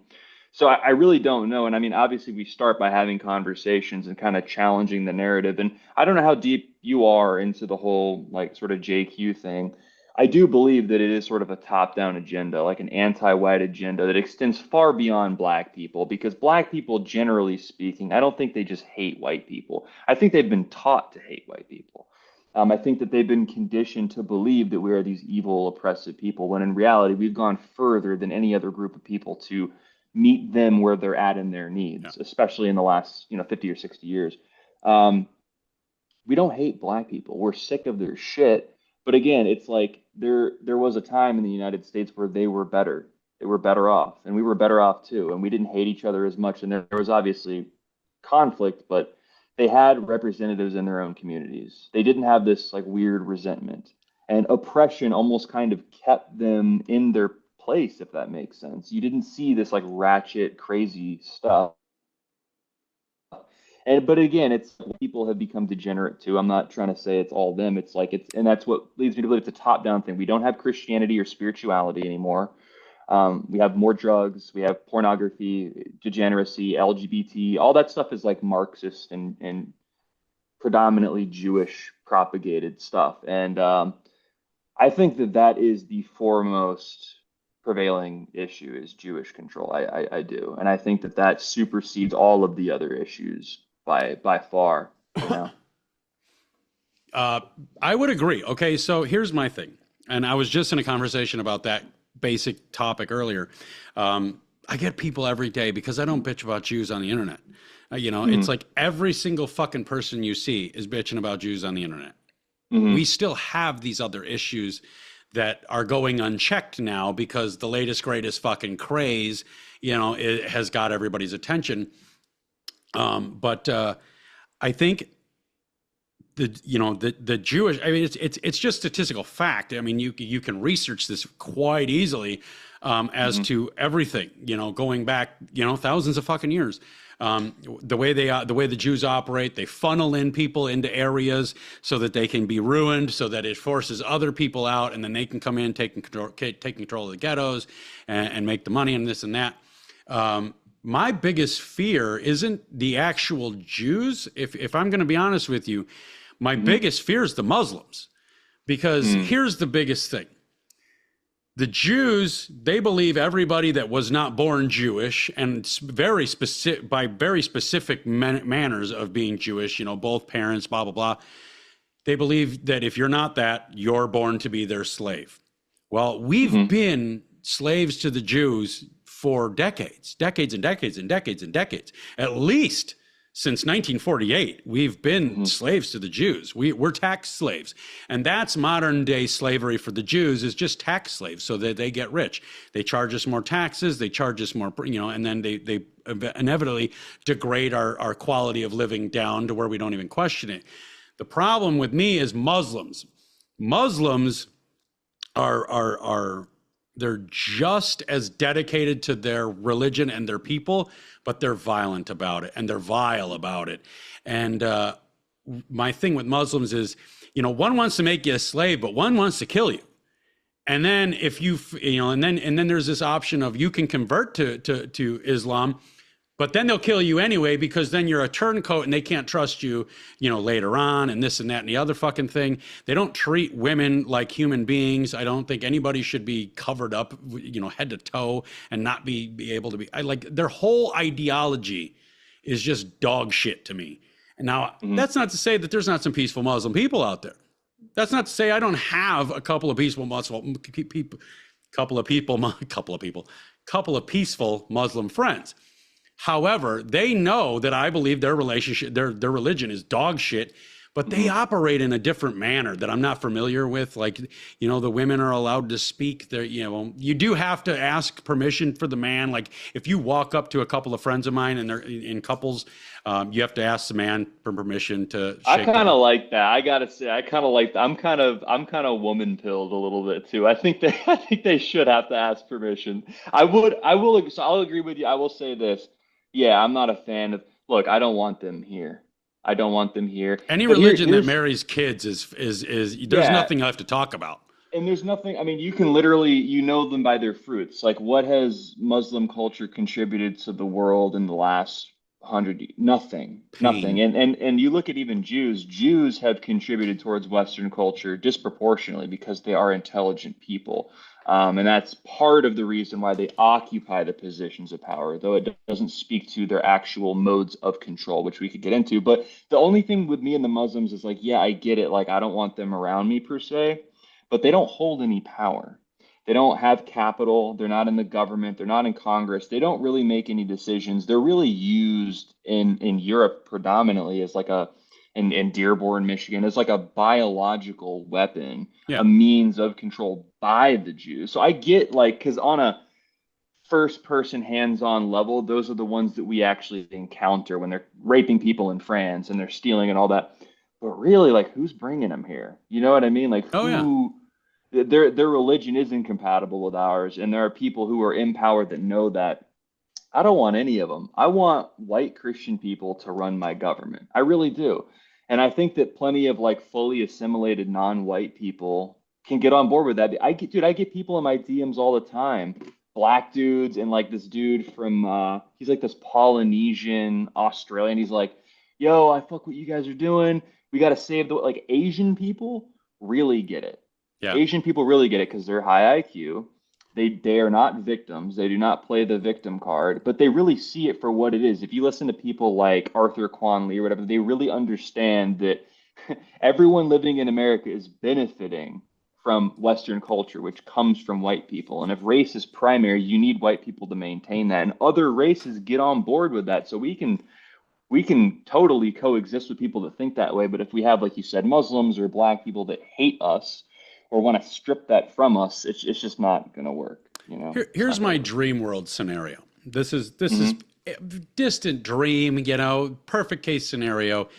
Speaker 3: So I really don't know. And I mean, obviously, we start by having conversations and kind of challenging the narrative. And I don't know how deep you are into the whole like sort of JQ thing. I do believe that it is sort of a top-down agenda, like an anti-white agenda that extends far beyond black people, because black people, generally speaking, I don't think they just hate white people. I think they've been taught to hate white people. I think that they've been conditioned to believe that we are these evil, oppressive people, when in reality, we've gone further than any other group of people to meet them where they're at in their needs, especially in the last, 50 or 60 years. We don't hate black people. We're sick of their shit. But again, it's like there was a time in the United States where they were better. They were better off, and we were better off too. And we didn't hate each other as much. And there was obviously conflict, but they had representatives in their own communities. They didn't have this like weird resentment. And oppression almost kind of kept them in their place, if that makes sense. You didn't see this like ratchet, crazy stuff. But again, it's people have become degenerate too. I'm not trying to say it's all them. It's like and that's what leads me to believe it's a top-down thing. We don't have Christianity or spirituality anymore. We have more drugs. We have pornography, degeneracy, LGBT. All that stuff is like Marxist and predominantly Jewish propagated stuff. And I think that is the foremost prevailing issue is Jewish control. I do, and I think that supersedes all of the other issues by far.
Speaker 2: I would agree. Okay, so here's my thing, and I was just in a conversation about that basic topic earlier. I get people every day because I don't bitch about Jews on the internet. It's like every single fucking person you see is bitching about Jews on the internet. We still have these other issues that are going unchecked now because the latest, greatest fucking craze, it has got everybody's attention. But I think the Jewish, I mean, it's just statistical fact. I mean, you can research this quite easily as to everything, going back, thousands of fucking years. The way the Jews operate, they funnel in people into areas so that they can be ruined, so that it forces other people out, and then they can come in, take control of the ghettos, and make the money and this and that. My biggest fear isn't the actual Jews. If I'm going to be honest with you, my biggest fear is the Muslims, because here's the biggest thing. The Jews, they believe everybody that was not born Jewish, and very specific manners of being Jewish, both parents, blah, blah, blah. They believe that if you're not that, you're born to be their slave. Well, we've been slaves to the Jews for decades and decades and decades and decades. At least since 1948, we've been slaves to the Jews. We're tax slaves. And that's modern day slavery for the Jews, is just tax slaves so that they get rich. They charge us more taxes, they charge us more, and then they inevitably degrade our quality of living down to where we don't even question it. The problem with me is Muslims. Muslims are they're just as dedicated to their religion and their people, but they're violent about it and they're vile about it. And my thing with Muslims is, one wants to make you a slave, but one wants to kill you. And then if and then there's this option of you can convert to Islam, but then they'll kill you anyway, because then you're a turncoat and they can't trust you, later on, and this and that and the other fucking thing. They don't treat women like human beings. I don't think anybody should be covered up, head to toe, and not be able to be. Their whole ideology is just dog shit to me. And now,
Speaker 3: Mhm.
Speaker 2: that's not to say that there's not some peaceful Muslim people out there. That's not to say I don't have a couple of peaceful Muslim people, couple of peaceful Muslim friends. However, they know that I believe their relationship, their religion is dog shit, but they operate in a different manner that I'm not familiar with. Like, you know, the women are allowed to speak. There, you know, you do have to ask permission for the man. Like, if you walk up to a couple of friends of mine and they're in couples, you have to ask the man for permission to
Speaker 3: I
Speaker 2: shake
Speaker 3: kind
Speaker 2: their.
Speaker 3: of like that. I gotta say, I kind of like that. I'm kind of woman pilled a little bit too. I think they should have to ask permission. I will, so I'll agree with you. I will say this. Yeah, I'm not a fan of, look, I don't want them here. I don't want them here.
Speaker 2: Any
Speaker 3: But
Speaker 2: religion that
Speaker 3: here's,
Speaker 2: marries kids is there's
Speaker 3: yeah,
Speaker 2: nothing left to talk about.
Speaker 3: and there's nothing, I mean, you can literally, you know them by their fruits. Like, what has Muslim culture contributed to the world in the last 100 years? Nothing, nothing.
Speaker 2: Pain.
Speaker 3: And you look at even Jews. Jews have contributed towards Western culture disproportionately because they are intelligent people. And that's part of the reason why they occupy the positions of power, though it doesn't speak to their actual modes of control, which we could get into. But the only thing with me and the Muslims is like, yeah, I get it. Like, I don't want them around me per se, but they don't hold any power. They don't have capital. They're not in the government. They're not in Congress. They don't really make any decisions. They're really used in Europe predominantly as like a in Dearborn, Michigan, as like a biological weapon,
Speaker 2: Yeah.
Speaker 3: a means of control by the Jews. So I get like, because on a first person hands-on level, those are the ones that we actually encounter when they're raping people in France and they're stealing and all that. But really, like, who's bringing them here? You know what I mean? Like,
Speaker 2: Oh yeah.
Speaker 3: who their religion is incompatible with ours, and there are people who are in power that know that. I don't want any of them. I want white Christian people to run my government. I really do. And I think that plenty of like fully assimilated non-white people can get on board with that. I get people in my DMs all the time, black dudes, and like this dude from he's like this Polynesian Australian. He's like, "Yo, I fuck what you guys are doing. We got to save the," like, Asian people really get it.
Speaker 2: Yeah.
Speaker 3: Asian people really get it because they're high IQ. They are not victims. They do not play the victim card, but they really see it for what it is. If you listen to people like Arthur Quanley or whatever, they really understand that everyone living in America is benefiting from Western culture, which comes from white people. And if race is primary, you need white people to maintain that. And other races get on board with that. So we can totally coexist with people that think that way. But if we have, like you said, Muslims or black people that hate us or want to strip that from us, it's just not going to work. You know,
Speaker 2: Here's my dream world scenario. This is
Speaker 3: Mhm.
Speaker 2: a distant dream, you know, perfect case scenario.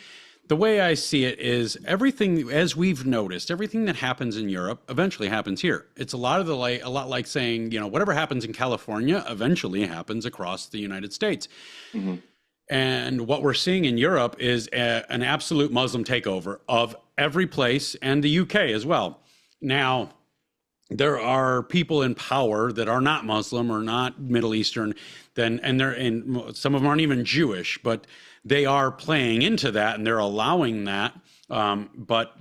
Speaker 2: The way I see it is everything, as we've noticed, everything that happens in Europe eventually happens here. It's a lot like saying, you know, whatever happens in California eventually happens across the United States.
Speaker 3: Mhm.
Speaker 2: And what we're seeing in Europe is an absolute Muslim takeover of every place, and the UK as well. Now, there are people in power that are not Muslim or not Middle Eastern, and some of them aren't even Jewish, but they are playing into that and they're allowing that. But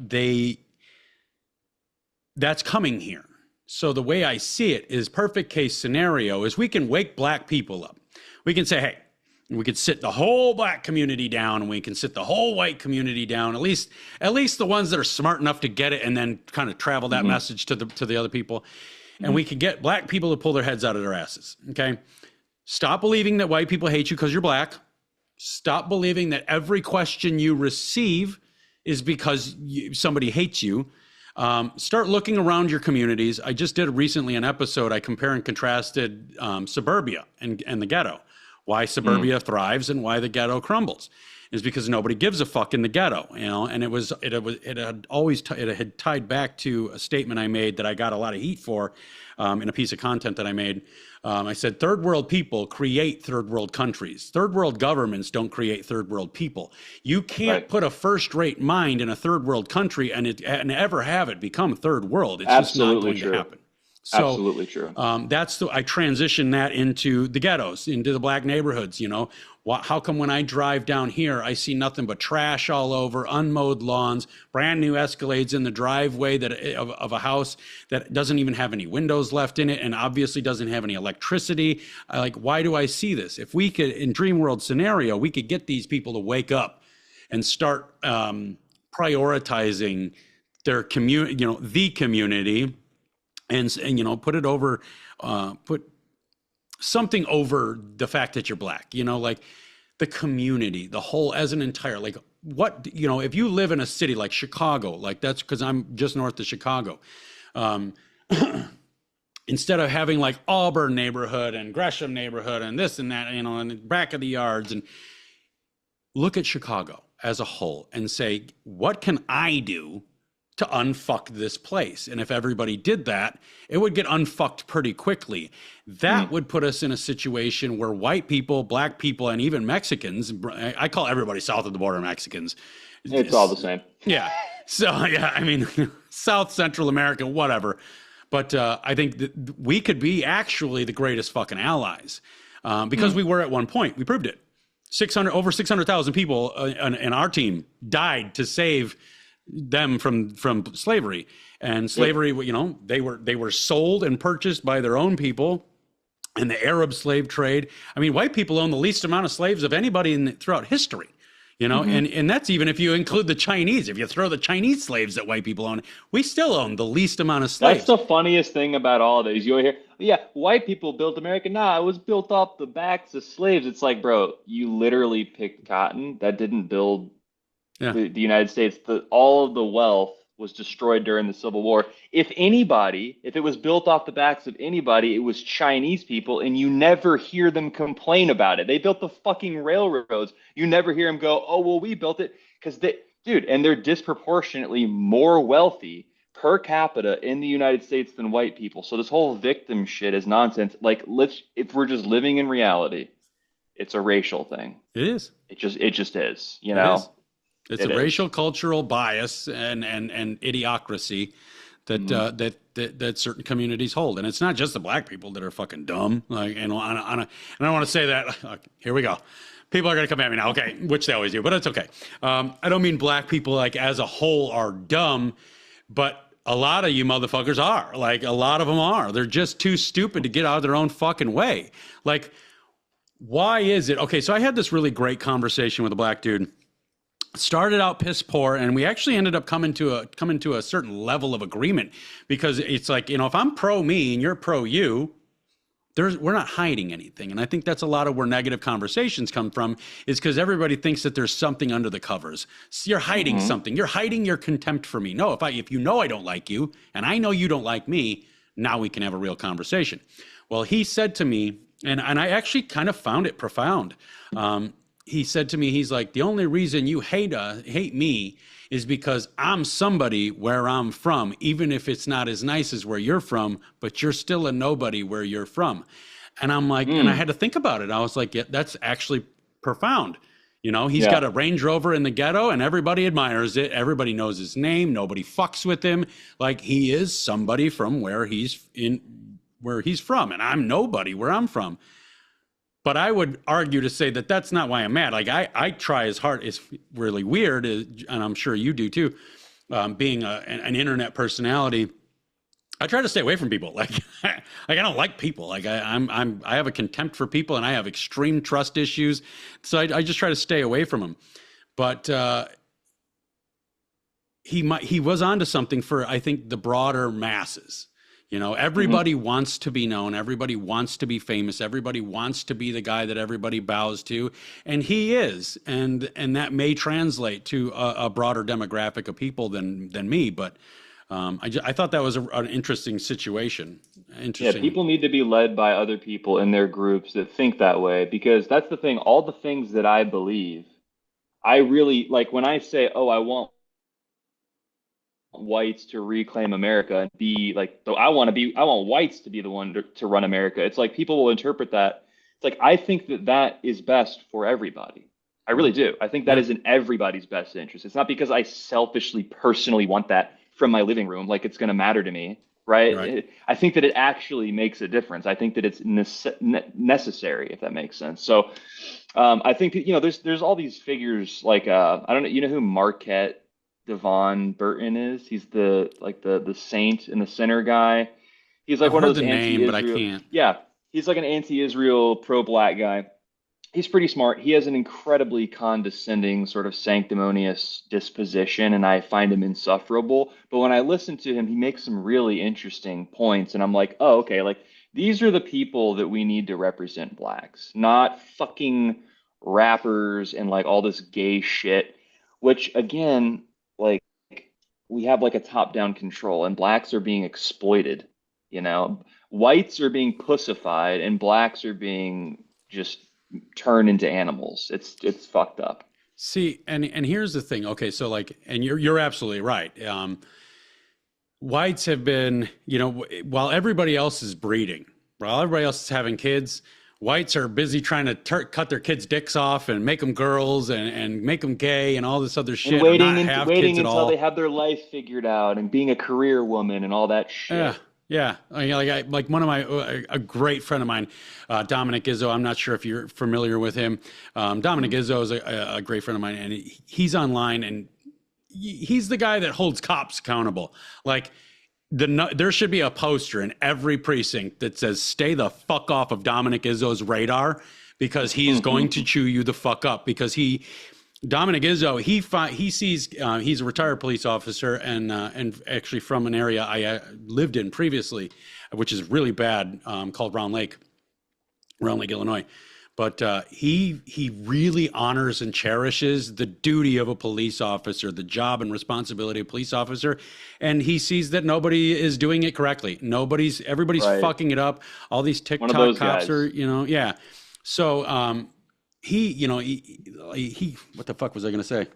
Speaker 2: that's coming here. So the way I see it is perfect case scenario is we can wake black people up. We can say, hey, we could sit the whole black community down and we can sit the whole white community down, at least the ones that are smart enough to get it and then kind of travel that message to the other people. And we could get black people to pull their heads out of their asses. Okay. Stop believing that white people hate you because you're black. Stop believing that every question you receive is because somebody hates you. Start looking around your communities. I just did recently an episode. I compare and contrasted suburbia and the ghetto. Why suburbia thrives and why the ghetto crumbles is because nobody gives a fuck in the ghetto, you know. And it had tied back to a statement I made that I got a lot of heat for in a piece of content that I made. I said third world people create third world countries. Third world governments don't create third world people. You can't put a first rate mind in a third world country and ever have it become third world. It's just not
Speaker 3: Absolutely
Speaker 2: going
Speaker 3: true.
Speaker 2: to happen. So
Speaker 3: Absolutely true.
Speaker 2: I transitioned that into the ghettos, into the black neighborhoods. How come when I drive down here, I see nothing but trash all over, unmowed lawns, brand new Escalades in the driveway of a house that doesn't even have any windows left in it, and obviously doesn't have any electricity. Like, why do I see this? If we could, in dream world scenario, we could get these people to wake up and start prioritizing their community, the community, and put it over, put something over the fact that you're black, like the community, the whole as an entire, like what, if you live in a city like Chicago, like that's because I'm just north of Chicago. Um, Instead of having like Auburn neighborhood and Gresham neighborhood and this and that, and the back of the yards, and look at Chicago as a whole and say, what can I do to unfuck this place? And if everybody did that, it would get unfucked pretty quickly. That would put us in a situation where white people, black people, and even Mexicans, I call everybody south of the border Mexicans.
Speaker 3: It's all the same.
Speaker 2: Yeah. So, yeah, I mean, South Central America, whatever. But I think that we could be actually the greatest fucking allies because we were at one point. We proved it. Over 600,000 people in our team died to save them from slavery. And slavery, they were sold and purchased by their own people. And the Arab slave trade. I mean, white people own the least amount of slaves of anybody throughout history. And that's even if you include the Chinese. If you throw the Chinese slaves that white people own, we still own the least amount of slaves.
Speaker 3: That's the funniest thing about all of these. You hear, yeah, white people built America. Nah, it was built off the backs of slaves. It's like, bro, you literally picked cotton. That didn't build the United States. All of the wealth was destroyed during the Civil War. If it was built off the backs of anybody, it was Chinese people, and you never hear them complain about it. They built the fucking railroads. You never hear them go, oh, well, we built it because and they're disproportionately more wealthy per capita in the United States than white people. So this whole victim shit is nonsense. Like, if we're just living in reality, it's a racial thing.
Speaker 2: It is.
Speaker 3: It just is, you know?
Speaker 2: It's a racial cultural bias and idiocracy that certain communities hold, and it's not just the black people that are fucking dumb. Like, and I don't want to say that. Here we go. People are gonna come at me now, okay? Which they always do, but it's okay. I don't mean black people like as a whole are dumb, but a lot of you motherfuckers are. Like, a lot of them are. They're just too stupid to get out of their own fucking way. Like, why is it? Okay, so I had this really great conversation with a black dude. Started out piss poor, and we actually ended up coming to a certain level of agreement, because it's like, if I'm pro me and you're pro you, we're not hiding anything. And I think that's a lot of where negative conversations come from, is because everybody thinks that there's something under the covers. So you're hiding something. You're hiding your contempt for me. No, if I don't like you and I know you don't like me, now we can have a real conversation. Well, he said to me, and I actually kind of found it profound. He said to me, he's like, the only reason you hate me is because I'm somebody where I'm from, even if it's not as nice as where you're from, but you're still a nobody where you're from. And I'm like, and I had to think about it. I was like, yeah, that's actually profound. He's got a Range Rover in the ghetto and everybody admires it. Everybody knows his name. Nobody fucks with him. Like, he is somebody from where he's from. And I'm nobody where I'm from. But I would argue to say that that's not why I'm mad. Like, I try as hard. It's really weird, and I'm sure you do too. Being an internet personality, I try to stay away from people. Like, I don't like people. Like, I have a contempt for people, and I have extreme trust issues. So I just try to stay away from them. But he was onto something for, I think, the broader masses. Everybody wants to be known. Everybody wants to be famous. Everybody wants to be the guy that everybody bows to. And he is. And that may translate to a broader demographic of people than me. But I thought that was an interesting situation. Interesting.
Speaker 3: Yeah, people need to be led by other people in their groups that think that way, because that's the thing. All the things that I believe, I really like when I say, oh, I want whites to reclaim America and be like, so I want whites to be the one to run America. It's like people will interpret that. It's like, I think that is best for everybody. I really do. I think that is in everybody's best interest. It's not because I selfishly, personally want that from my living room, like it's going to matter to me. right?
Speaker 2: Right.
Speaker 3: I think that it actually makes a difference. I think that it's necessary, if that makes sense. So I think that, there's all these figures like I don't know, you know who Marquette Devon Burton is? He's the saint and the sinner guy. He's like
Speaker 2: I've
Speaker 3: one of
Speaker 2: heard
Speaker 3: those
Speaker 2: the name, but I
Speaker 3: anti-Israel.
Speaker 2: can't.
Speaker 3: Yeah, he's like an anti-Israel, pro-black guy. He's pretty smart. He has an incredibly condescending, sort of sanctimonious disposition, and I find him insufferable. But when I listen to him, he makes some really interesting points, and I'm like, oh, okay, like these are the people that we need to represent blacks, not fucking rappers and like all this gay shit, which again, like we have like a top-down control, and blacks are being exploited, you know? Whites are being pussified, and blacks are being just turn into animals. It's fucked up.
Speaker 2: See, and here's the thing. Okay, so like, and you're absolutely right. Whites have been, while everybody else is breeding, while everybody else is having kids, whites are busy trying to cut their kids' dicks off and make them girls and make them gay and all this other
Speaker 3: And
Speaker 2: shit, or not have
Speaker 3: waiting
Speaker 2: kids at
Speaker 3: until they
Speaker 2: all.
Speaker 3: have their life figured out and being a career woman and all that
Speaker 2: Yeah,
Speaker 3: shit.
Speaker 2: yeah. Like one of my a great friend of mine, Dominic Izzo. I'm not sure if you're familiar with him. Dominic Izzo is a great friend of mine, and he's online, and he's the guy that holds cops accountable. Like there should be a poster in every precinct that says "Stay the fuck off of Dominic Izzo's radar," because he's going to chew you the fuck up. Because Dominic Izzo, he sees he's a retired police officer and actually from an area I lived in previously, which is really bad, called Round Lake, Illinois. But he really honors and cherishes the duty of a police officer, the job and responsibility of a police officer, and he sees that nobody is doing it correctly. Everybody's
Speaker 3: Right.
Speaker 2: fucking it up. All these
Speaker 3: One of
Speaker 2: TikTok
Speaker 3: those
Speaker 2: cops are,
Speaker 3: guys.
Speaker 2: yeah. So he what the fuck was I going to say?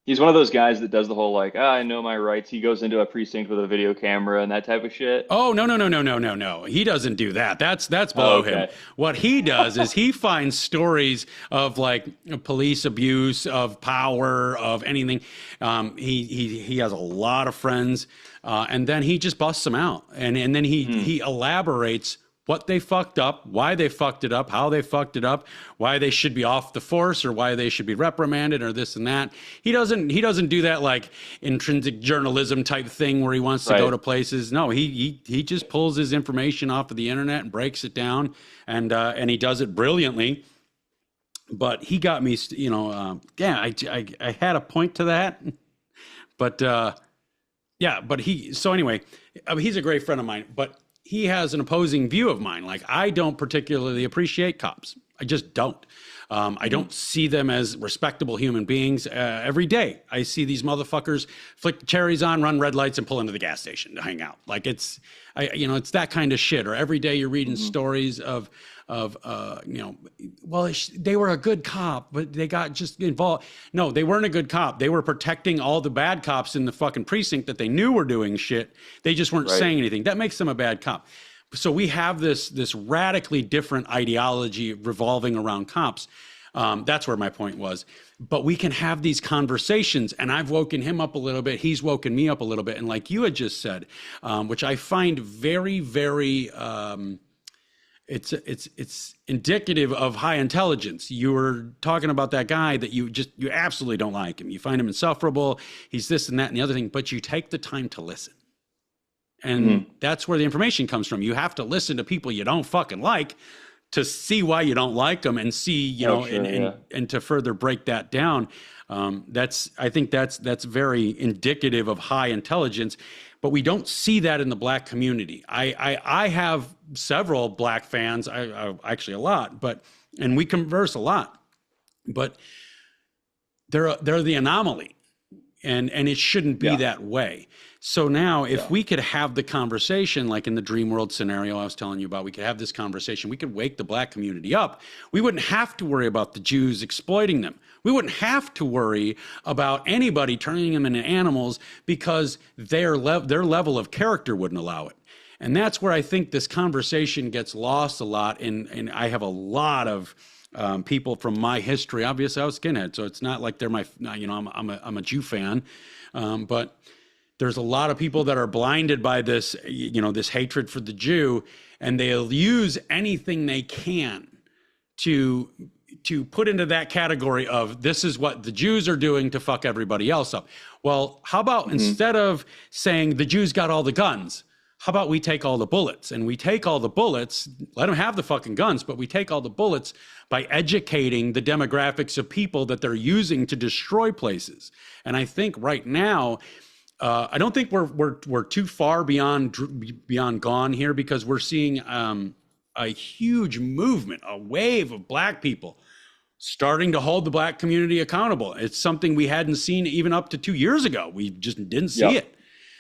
Speaker 3: He's one of those guys that does the whole like, I know my rights. He goes into a precinct with a video camera and that type of shit.
Speaker 2: Oh, no, no, no, no, no, no, no. He doesn't do that. That's
Speaker 3: Oh,
Speaker 2: below him.
Speaker 3: okay.
Speaker 2: What he does is he finds stories of like police abuse, of power, of anything. He has a lot of friends, and then he just busts them out, and then he elaborates what they fucked up, why they fucked it up, how they fucked it up, why they should be off the force or why they should be reprimanded or this and that. He doesn't do that like intrinsic journalism type thing where he wants to go
Speaker 3: Right.
Speaker 2: to places. No, he just pulls his information off of the internet and breaks it down, and he does it brilliantly. But he got me, yeah, I had a point to that, but yeah, but anyway, he's a great friend of mine, but he has an opposing view of mine. Like, I don't particularly appreciate cops. I just don't. I don't see them as respectable human beings. Every day, I see these motherfuckers flick the cherries on, run red lights, and pull into the gas station to hang out. Like it's that kind of shit. Or every day you're reading stories of well, they were a good cop, but they got just involved. No, they weren't a good cop. They were protecting all the bad cops in the fucking precinct that they knew were doing shit. They just weren't
Speaker 3: Right.
Speaker 2: saying anything. That makes them a bad cop. So we have this radically different ideology revolving around cops. That's where my point was. But we can have these conversations, and I've woken him up a little bit. He's woken me up a little bit. And like you had just said, which I find very, very, it's indicative of high intelligence. You were talking about that guy that you absolutely don't like him. You find him insufferable. He's this and that and the other thing, but you take the time to listen. And that's where the information comes from. You have to listen to people you don't fucking like to see why you don't like them and see,
Speaker 3: Oh, sure, yeah.
Speaker 2: and to further break that down. I think that's very indicative of high intelligence, but we don't see that in the black community. I have several black fans, I actually a lot, and we converse a lot, but they're the anomaly, and it shouldn't be
Speaker 3: Yeah.
Speaker 2: that way. So now if we could have the conversation, like in the dream world scenario I was telling you about, we could have this conversation. We could wake the black community up. We wouldn't have to worry about the Jews exploiting them. We wouldn't have to worry about anybody turning them into animals because their level of character wouldn't allow it. And that's where I think this conversation gets lost a lot. And I have a lot of people from my history. Obviously, I was skinhead, so it's not like they're my, I'm a Jew fan, but There's a lot of people that are blinded by this, this hatred for the Jew, and they'll use anything they can to put into that category of this is what the Jews are doing to fuck everybody else up. Well, how about
Speaker 3: Hmm.
Speaker 2: instead of saying the Jews got all the guns, how about we take all the bullets? And we take all the bullets, let them have the fucking guns, but we take all the bullets by educating the demographics of people that they're using to destroy places. And I think right now, I don't think we're too far beyond gone here, because we're seeing a huge movement, a wave of black people starting to hold the black community accountable. It's something we hadn't seen even up to 2 years ago. We just didn't see
Speaker 3: Yep.
Speaker 2: it,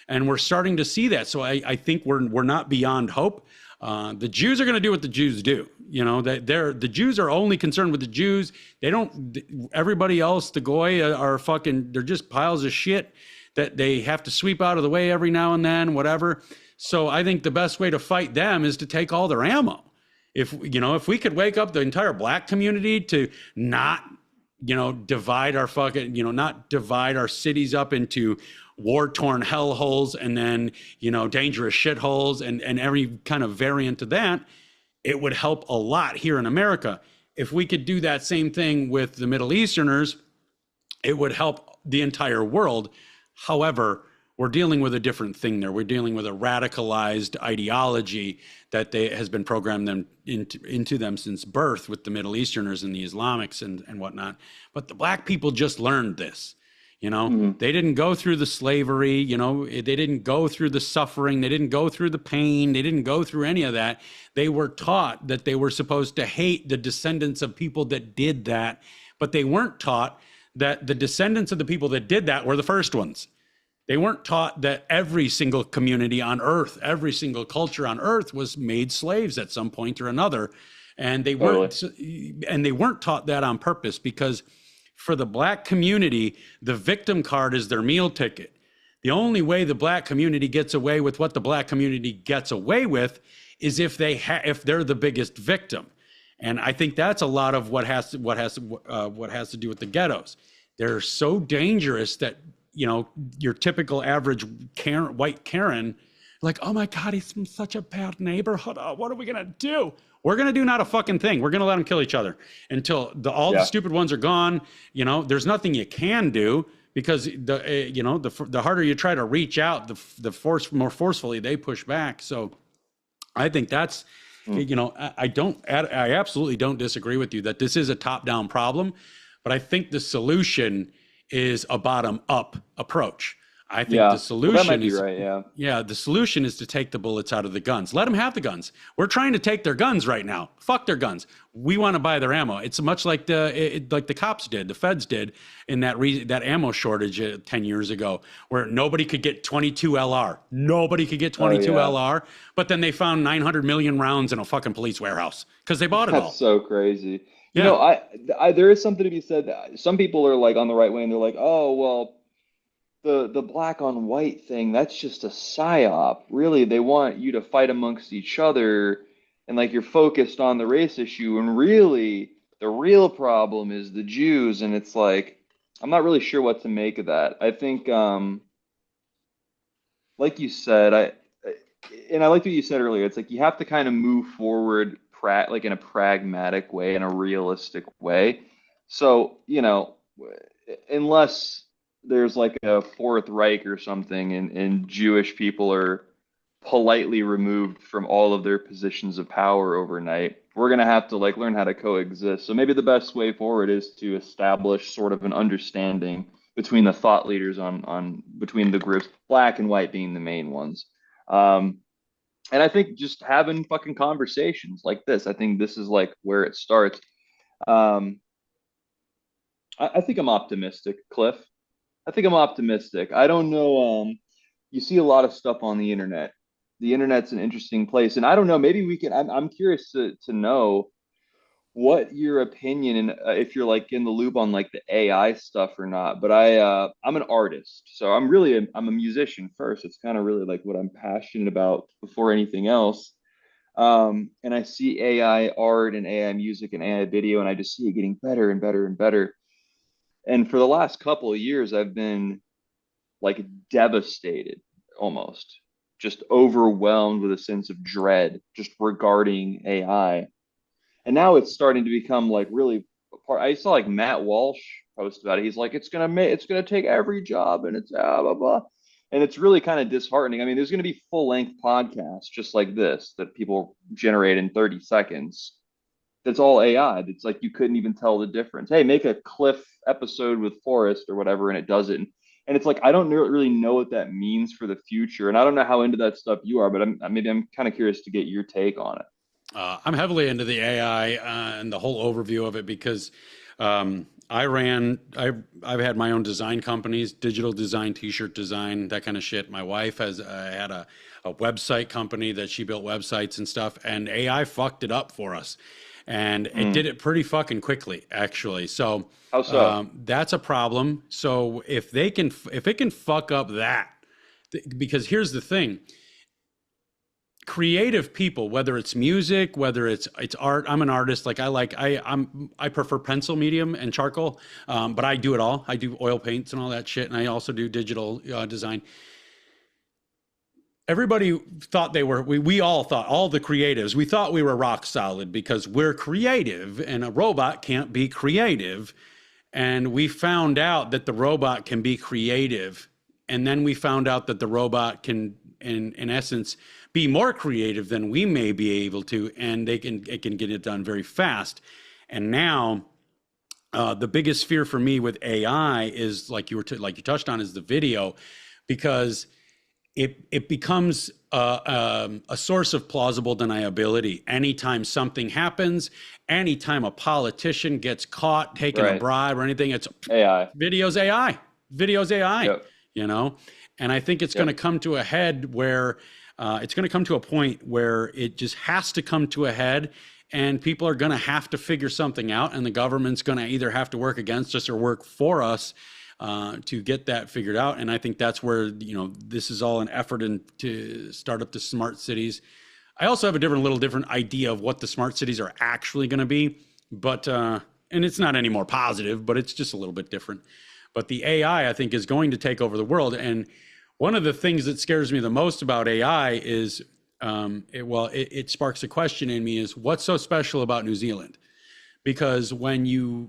Speaker 2: and we're starting to see that. So I think we're not beyond hope. The Jews are going to do what the Jews do. The Jews are only concerned with the Jews. They don't. Everybody else, the goy, are fucking. They're just piles of shit that they have to sweep out of the way every now and then, whatever. So I think the best way to fight them is to take all their ammo. If we could wake up the entire black community to not, divide our fucking, not divide our cities up into war-torn hellholes and then, dangerous shitholes and every kind of variant of that, it would help a lot here in America. If we could do that same thing with the Middle Easterners, it would help the entire world. However, we're dealing with a different thing there. We're dealing with a radicalized ideology that has been programmed into them since birth with the Middle Easterners and the Islamics and whatnot. But the black people just learned this.
Speaker 3: Hmm.
Speaker 2: They didn't go through the slavery, they didn't go through the suffering, they didn't go through the pain, they didn't go through any of that. They were taught that they were supposed to hate the descendants of people that did that, but they weren't taught that the descendants of the people that did that were the first ones. They weren't taught that every single community on earth, every single culture on earth was made slaves at some point or another. And they
Speaker 3: Totally.
Speaker 2: weren't taught that on purpose, because for the black community, the victim card is their meal ticket. The only way the black community gets away with what the black community gets away with is if they're the biggest victim. And I think that's a lot of what has to do with the ghettos. They're so dangerous that your typical average white Karen, like, oh my God, he's from such a bad neighborhood. Oh, what are we gonna do? We're gonna do not a fucking thing. We're gonna let them kill each other until all the
Speaker 3: Yeah.
Speaker 2: stupid ones are gone. There's nothing you can do, because the harder you try to reach out, the more forcefully they push back. So I think that's,
Speaker 3: Mm.
Speaker 2: I absolutely don't disagree with you that this is a top-down problem, but I think the solution is a bottom-up approach. I think the
Speaker 3: Yeah. Well, that might
Speaker 2: solution
Speaker 3: be
Speaker 2: is,
Speaker 3: right. Yeah.
Speaker 2: yeah, the solution is to take the bullets out of the guns. Let them have the guns. We're trying to take their guns right now. Fuck their guns. We want to buy their ammo. It's much like the cops did, the feds did in that ammo shortage 10 years ago, where nobody could get 22 LR. Nobody could get
Speaker 3: Oh
Speaker 2: 22
Speaker 3: yeah.
Speaker 2: LR, but then they found 900 million rounds in a fucking police warehouse because they bought it
Speaker 3: That's
Speaker 2: all.
Speaker 3: so crazy.
Speaker 2: Yeah.
Speaker 3: There is something to be said. Some people are like on the right way and they're like, oh, well, the black on white thing, that's just a psyop. Really, they want you to fight amongst each other and like you're focused on the race issue. And really, the real problem is the Jews. And it's like, I'm not really sure what to make of that. I think, like you said, and I liked what you said earlier. It's like you have to kind of move forward, like in a pragmatic way, in a realistic way. So, unless there's like a Fourth Reich or something, and Jewish people are politely removed from all of their positions of power overnight, we're gonna have to like learn how to coexist. So maybe the best way forward is to establish sort of an understanding between the thought leaders on between the groups, black and white being the main ones. Um, and I think just having fucking conversations like this, I think this is like where it starts. Um, I think I'm optimistic, Cliff. I think I'm optimistic. I don't know. You see a lot of stuff on the internet. The internet's an interesting place, and I don't know. Maybe we can. I'm curious to know what your opinion and if you're like in the loop on like the AI stuff or not. But I'm an artist, so I'm a musician first. It's kind of really like what I'm passionate about before anything else. And I see AI art and AI music and AI video, and I just see it getting better and better and better. And for the last couple of years, I've been like devastated, almost just overwhelmed with a sense of dread just regarding AI. And now it's starting to become like really part. I saw like Matt Walsh post about it. He's like, it's gonna take every job, and it's blah blah. And it's really kind of disheartening. I mean, there's gonna be full length podcasts just like this that people generate in 30 seconds. That's all AI. It's like you couldn't even tell the difference. Hey, make a Cliff episode with Forrest or whatever, and it does it. And it's like I don't really know what that means for the future, and I don't know how into that stuff you are, but maybe I'm kind of curious to get your take on it.
Speaker 2: I'm heavily into the AI and the whole overview of it because I've had my own design companies, digital design, t-shirt design, that kind of shit. My wife has had a website company that she built websites and stuff, and AI fucked it up for us. And it did it pretty fucking quickly, actually. So
Speaker 3: How so?
Speaker 2: that's a problem. So if it can fuck up that, because here's the thing, creative people, whether it's music, whether it's art. I'm an artist. Like I prefer pencil medium and charcoal, but I do it all. I do oil paints and all that shit, and I also do digital design. Everybody thought we all thought, all the creatives, we thought we were rock solid because we're creative and a robot can't be creative. And we found out that the robot can be creative. And then we found out that the robot can, in essence, be more creative than we may be able to, and it can get it done very fast. And now, the biggest fear for me with AI is like you touched on, is the video, because it becomes a source of plausible deniability. Anytime something happens, anytime a politician gets caught taking a bribe or anything, it's
Speaker 3: AI.
Speaker 2: videos AI, videos AI,
Speaker 3: Yep.
Speaker 2: you know? And I think it's going to come to a head where it's going to come to a point where it just has to come to a head, and people are going to have to figure something out, and the government's going to either have to work against us or work for us to get that figured out. And I think that's where, this is all an effort to start up the smart cities. I also have a little different idea of what the smart cities are actually going to be, but and it's not any more positive, but it's just a little bit different. But the AI, I think, is going to take over the world. And one of the things that scares me the most about AI is, it sparks a question in me, is what's so special about New Zealand? Because when you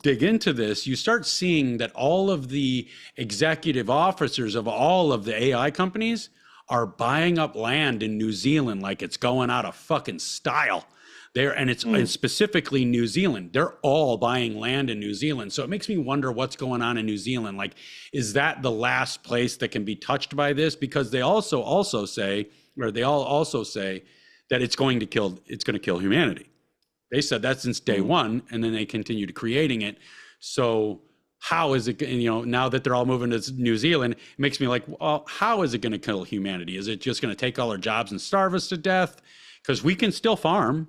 Speaker 2: dig into this, you start seeing that all of the executive officers of all of the AI companies are buying up land in New Zealand like it's going out of fucking style. And specifically New Zealand. They're all buying land in New Zealand. So it makes me wonder what's going on in New Zealand. Like, is that the last place that can be touched by this? Because they all also say that it's going to kill humanity. They said that since day one, and then they continue to creating it. So how is it, now that they're all moving to New Zealand, it makes me like, well, how is it going to kill humanity? Is it just going to take all our jobs and starve us to death? Because we can still farm,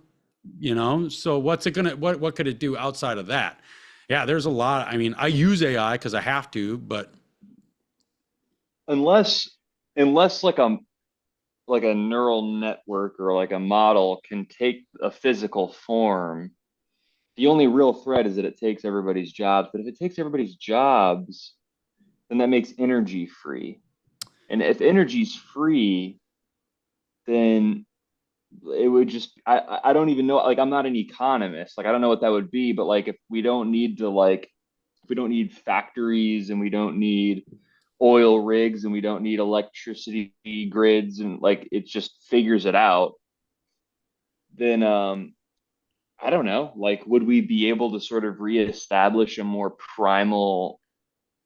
Speaker 2: so what could it do outside of that? Yeah, there's a lot. I mean, I use AI because I have to, but
Speaker 3: unless like a neural network or like a model can take a physical form, the only real threat is that it takes everybody's jobs. But if it takes everybody's jobs, then that makes energy free. And if energy's free, then it would just, I don't even know, like I'm not an economist, like I don't know what that would be, but like if we don't need factories, and we don't need oil rigs, and we don't need electricity grids, and like it just figures it out, then I don't know, like would we be able to sort of reestablish a more primal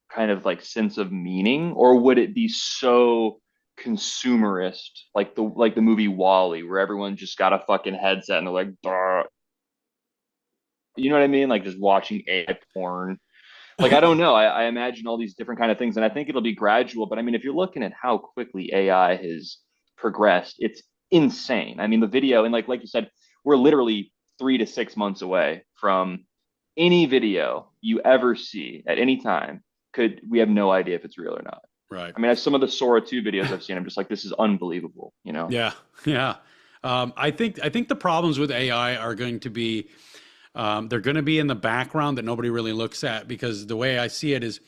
Speaker 3: kind of like sense of meaning, or would it be so consumerist, like the movie Wall-E, where everyone just got a fucking headset and they're like, "Duh." You know what I mean? Like just watching AI porn. Like I don't know. I imagine all these different kind of things, and I think it'll be gradual. But I mean, if you're looking at how quickly AI has progressed, it's insane. I mean, the video, and like you said, we're literally 3 to 6 months away from any video you ever see at any time. We have no idea if it's real or not.
Speaker 2: right.
Speaker 3: I mean, some of the Sora 2 videos I've seen, I'm just like, this is unbelievable,
Speaker 2: Yeah, yeah. I think the problems with AI are going to be, they're going to be in the background that nobody really looks at, because the way I see it is,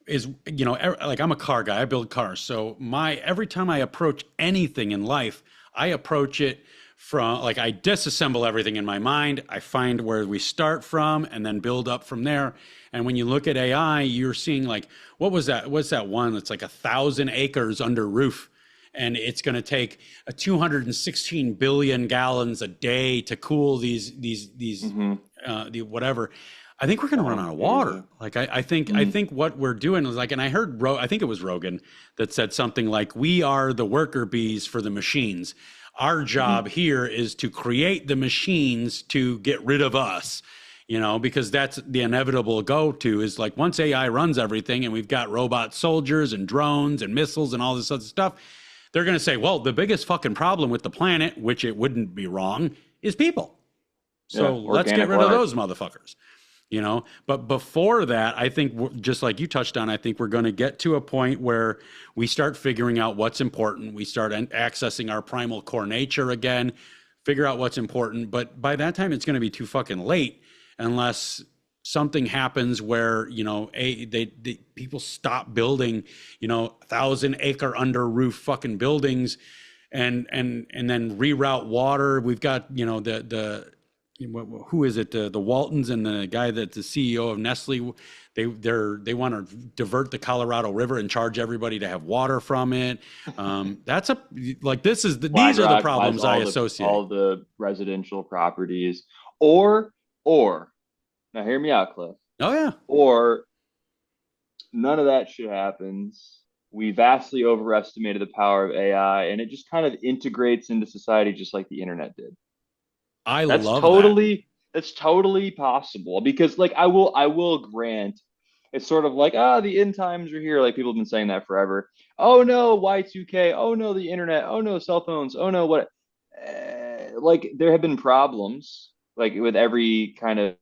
Speaker 2: is, like I'm a car guy, I build cars. So every time I approach anything in life, I approach it from like I disassemble everything in my mind. I find where we start from and then build up from there. And when you look at AI, you're seeing like, what was that? What's that one that's like 1,000 acres under roof? And it's going to take a 216 billion gallons a day to cool the whatever. I think we're going to run out of water. Like I think what we're doing is like, and I heard I think it was Rogan that said something like, "We are the worker bees for the machines. Our job here is to create the machines to get rid of us." Because that's the inevitable go-to is like once AI runs everything and we've got robot soldiers and drones and missiles and all this other stuff, they're going to say, well, the biggest fucking problem with the planet, which it wouldn't be wrong, is people. So let's get rid of those motherfuckers. But before that, I think just like you touched on, I think we're going to get to a point where we start figuring out what's important. We start accessing our primal core nature again, figure out what's important. But by that time, it's going to be too fucking late unless something happens where, people stop building, 1,000-acre under roof fucking buildings and then reroute water. We've got, who is it? The Waltons and the guy that's the CEO of Nestle. They want to divert the Colorado River and charge everybody to have water from it. These are the problems I associate.
Speaker 3: All the residential properties, or now hear me out, Cliff.
Speaker 2: Oh yeah.
Speaker 3: Or none of that shit happens. We vastly overestimated the power of AI, and it just kind of integrates into society just like the internet did. That's totally possible because like I will grant it's sort of like the end times are here, like people have been saying that forever. Oh no, Y2K, oh no, the internet, oh no, cell phones, oh no, what like there have been problems like with every kind of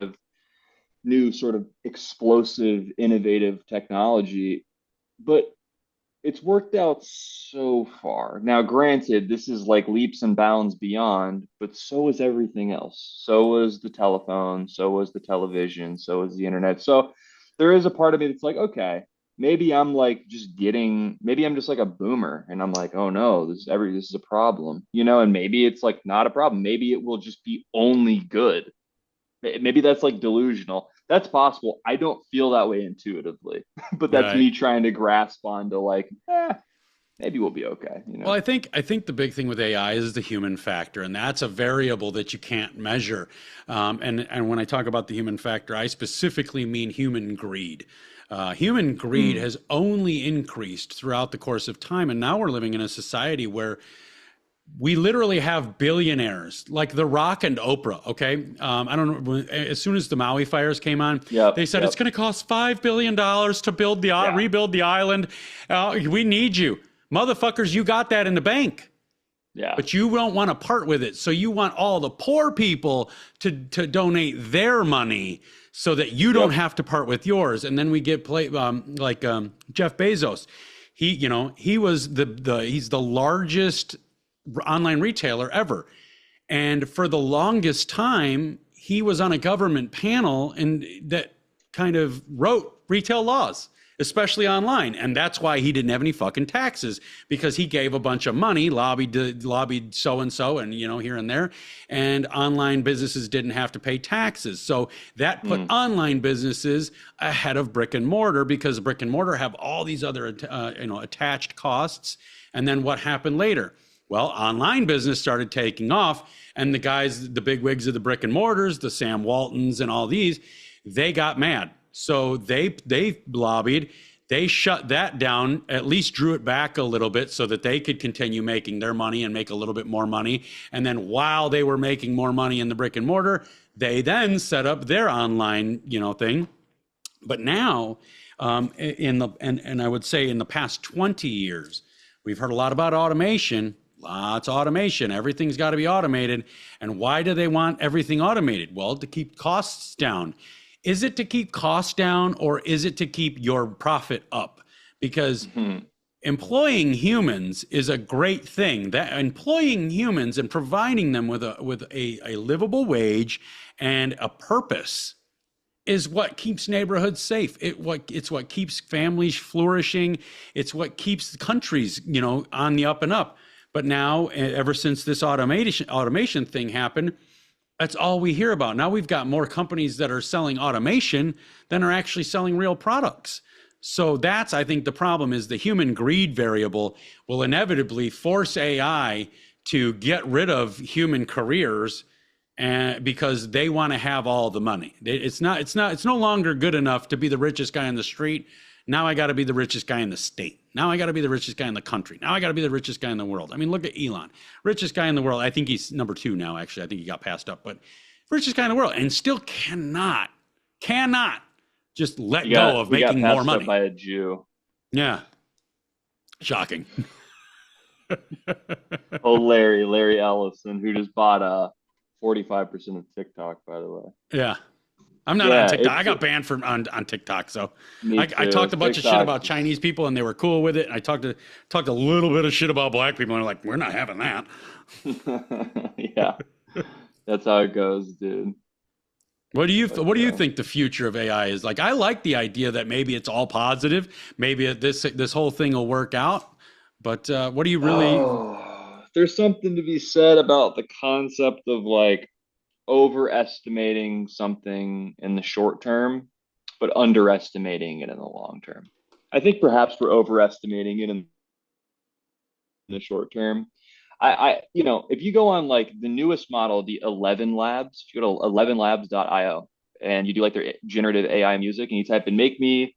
Speaker 3: new sort of explosive innovative technology, but it's worked out so far. Now, granted, this is like leaps and bounds beyond, but so is everything else. So was the telephone, so was the television, so was the internet. So there is a part of me that's like, okay, maybe I'm just like a boomer and I'm like, oh no, this is a problem, and maybe it's like not a problem. Maybe it will just be only good. Maybe that's like delusional. That's possible. I don't feel that way intuitively, but that's me trying to grasp onto like, maybe we'll be okay.
Speaker 2: Well, I think the big thing with AI is the human factor, and that's a variable that you can't measure. And when I talk about the human factor, I specifically mean human greed. Human greed has only increased throughout the course of time, and now we're living in a society where we literally have billionaires like The Rock and Oprah. Okay. I don't know. As soon as the Maui fires came on, they said it's going to cost $5 billion to rebuild the island. We need you. Motherfuckers, you got that in the bank.
Speaker 3: Yeah.
Speaker 2: But you don't want to part with it. So you want all the poor people to donate their money so that you don't have to part with yours. And then we get Jeff Bezos. He's the largest online retailer ever. And for the longest time, he was on a government panel and that kind of wrote retail laws, especially online. And that's why he didn't have any fucking taxes, because he gave a bunch of money, lobbied so-and-so and, here and there. And online businesses didn't have to pay taxes. So that put online businesses ahead of brick and mortar, because brick and mortar have all these other, attached costs. And then what happened later? Well, online business started taking off, and the big wigs of the brick and mortars, the Sam Waltons and all these, they got mad. So they lobbied, they shut that down, at least drew it back a little bit so that they could continue making their money and make a little bit more money. And then while they were making more money in the brick and mortar, they then set up their online, thing. But now, and I would say in the past 20 years, we've heard a lot about automation. Lots of automation. Everything's got to be automated. And why do they want everything automated? Well, to keep costs down. Is it to keep costs down, or is it to keep your profit up? Because employing humans is a great thing. That employing humans and providing them with a livable wage and a purpose is what keeps neighborhoods safe. It's what keeps families flourishing. It's what keeps countries, on the up and up. But now, ever since this automation thing happened, that's all we hear about. Now we've got more companies that are selling automation than are actually selling real products. So that's, I think, the problem is the human greed variable will inevitably force AI to get rid of human careers, and because they want to have all the money. It's no longer good enough to be the richest guy on the street. Now I got to be the richest guy in the state. Now I got to be the richest guy in the country. Now I got to be the richest guy in the world. I mean, look at Elon, richest guy in the world. I think he's number 2 now. Actually, I think he got passed up, but richest guy in the world, and still cannot just let go of making more money.
Speaker 3: By a Jew.
Speaker 2: Yeah, shocking.
Speaker 3: Oh, Larry Ellison, who just bought 45% of TikTok, by the way.
Speaker 2: Yeah. I'm not on TikTok. I got banned on TikTok. So I talked a bunch of shit about Chinese people and they were cool with it. I talked a little bit of shit about black people and they're like, we're not having that.
Speaker 3: Yeah. That's how it goes, dude.
Speaker 2: What do you think the future of AI is? Like, I like the idea that maybe it's all positive. Maybe this whole thing will work out. But what do you really...
Speaker 3: There's something to be said about the concept of like overestimating something in the short term, but underestimating it in the long term. I think perhaps we're overestimating it in the short term. If you go on like the newest model, the 11 Labs, if you go to 11labs.io and you do like their generative AI music and you type in, make me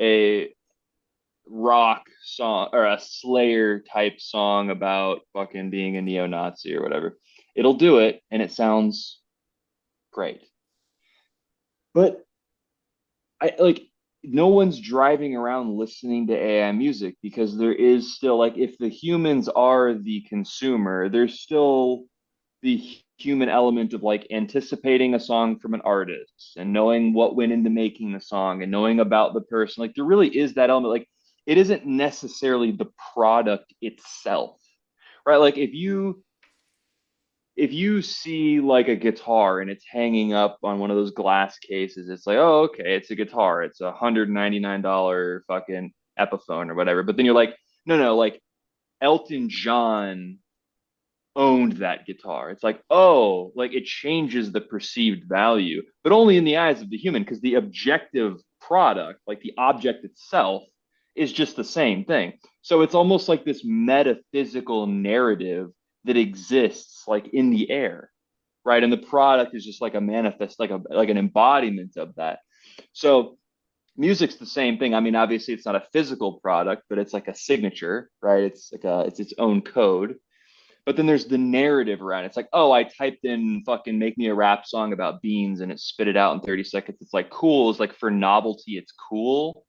Speaker 3: a rock song or a Slayer type song about fucking being a neo-Nazi or whatever, it'll do it and it sounds great. But no one's driving around listening to AI music because there is still, like, if the humans are the consumer, there's still the human element of like anticipating a song from an artist and knowing what went into making the song and knowing about the person. Like, there really is that element. Like, it isn't necessarily the product itself, right? Like, if you see like a guitar and it's hanging up on one of those glass cases, it's like, oh, okay, it's a guitar. It's $199 fucking Epiphone or whatever. But then you're like, no, like Elton John owned that guitar. It's like, oh, like it changes the perceived value, but only in the eyes of the human, because the objective product, like the object itself, is just the same thing. So it's almost like this metaphysical narrative that exists like in the air, right? And the product is just like a manifest, like an embodiment of that. So music's the same thing. I mean, obviously it's not a physical product, but it's like a signature, right? It's its own code. But then there's the narrative around it. It's like, oh, I typed in fucking make me a rap song about beans and it spit it out in 30 seconds. It's like cool. It's like for novelty, it's cool.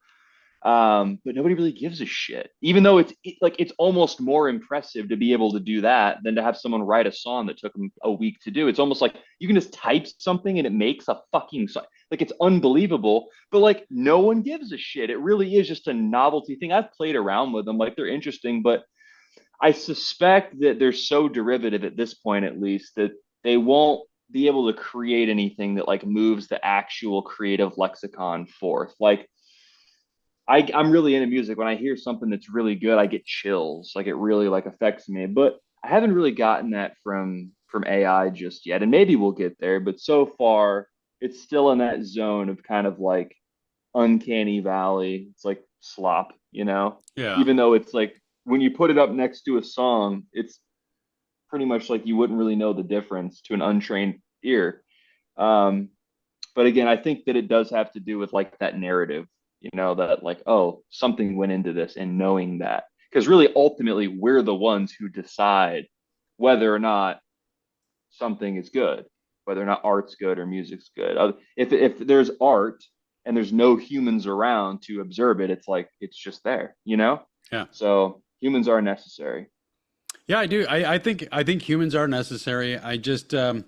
Speaker 3: But nobody really gives a shit, even though it's almost more impressive to be able to do that than to have someone write a song that took them a week to do. It's almost like you can just type something and it makes a fucking song. Like, it's unbelievable, but like no one gives a shit. It really is just a novelty thing. I've played around with them, like they're interesting, but I suspect that they're so derivative at this point, at least, that they won't be able to create anything that like moves the actual creative lexicon forth. Like, I'm really into music. When I hear something that's really good, I get chills. Like, it really like affects me. But I haven't really gotten that from AI just yet. And maybe we'll get there. But so far, it's still in that zone of kind of like uncanny valley. It's like slop,
Speaker 2: Yeah.
Speaker 3: Even though it's like when you put it up next to a song, it's pretty much like you wouldn't really know the difference to an untrained ear. But again, I think that it does have to do with like that narrative, that like, oh, something went into this, and knowing that, because really ultimately we're the ones who decide whether or not something is good, whether or not art's good or music's good. If there's art and there's no humans around to observe it, it's like it's just there.
Speaker 2: Yeah.
Speaker 3: So humans are necessary.
Speaker 2: Yeah, I do. I think humans are necessary. I just that's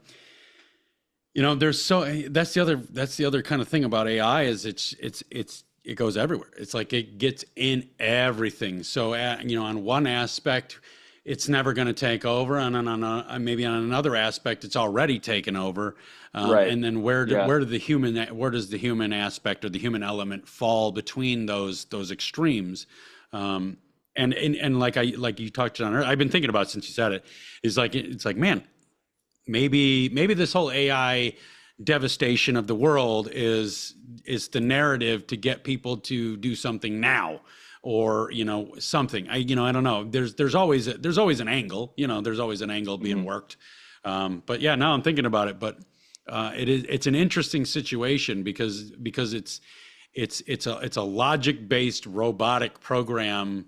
Speaker 2: the other kind of thing about AI is it goes everywhere. It's like it gets in everything. So on one aspect, it's never going to take over, and maybe on another aspect, it's already taken over.
Speaker 3: Right.
Speaker 2: And then
Speaker 3: Yeah.
Speaker 2: where does the human aspect or the human element fall between those extremes? Um, and like you talked on, I've been thinking about it since you said it. Is like it's like, man, maybe this whole AI devastation of the world is the narrative to get people to do something now, or something. I don't know. There's always an angle. There's always an angle being
Speaker 3: Hmm.
Speaker 2: worked. But yeah, now I'm thinking about it. But it's an interesting situation because it's a logic based robotic program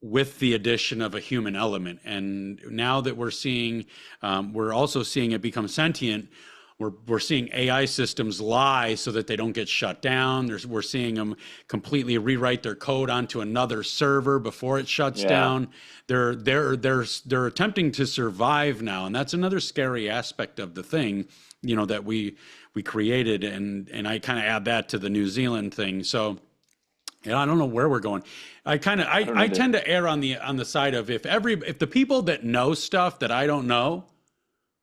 Speaker 2: with the addition of a human element. And now that we're also seeing it become sentient. We're seeing AI systems lie so that they don't get shut down. We're seeing them completely rewrite their code onto another server before it shuts
Speaker 3: Yeah.
Speaker 2: down. They're attempting to survive now, and that's another scary aspect of the thing, that we created. And I kind of add that to the New Zealand thing. So yeah, I don't know where we're going. I kind of
Speaker 3: I don't
Speaker 2: I
Speaker 3: either.
Speaker 2: tend to err on the side of if the people that know stuff that I don't know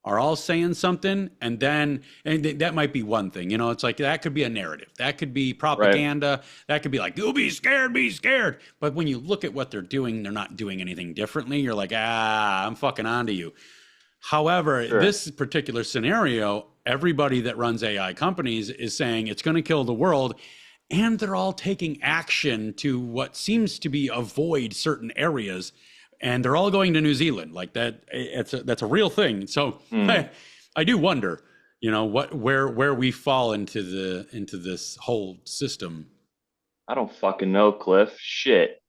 Speaker 2: are all saying something, that might be one thing. It's like that could be a narrative, that could be
Speaker 3: Right.
Speaker 2: propaganda, that could be like, you'll be scared, be scared. But when you look at what they're doing, they're not doing anything differently. You're like, I'm fucking onto you. However,
Speaker 3: Sure.
Speaker 2: this particular scenario, everybody that runs AI companies is saying it's going to kill the world, and they're all taking action to what seems to be avoid certain areas, and they're all going to New Zealand. Like that, that's a real thing. So
Speaker 3: Hmm.
Speaker 2: I do wonder, where we fall into this whole system.
Speaker 3: I don't fucking know, Cliff. Shit,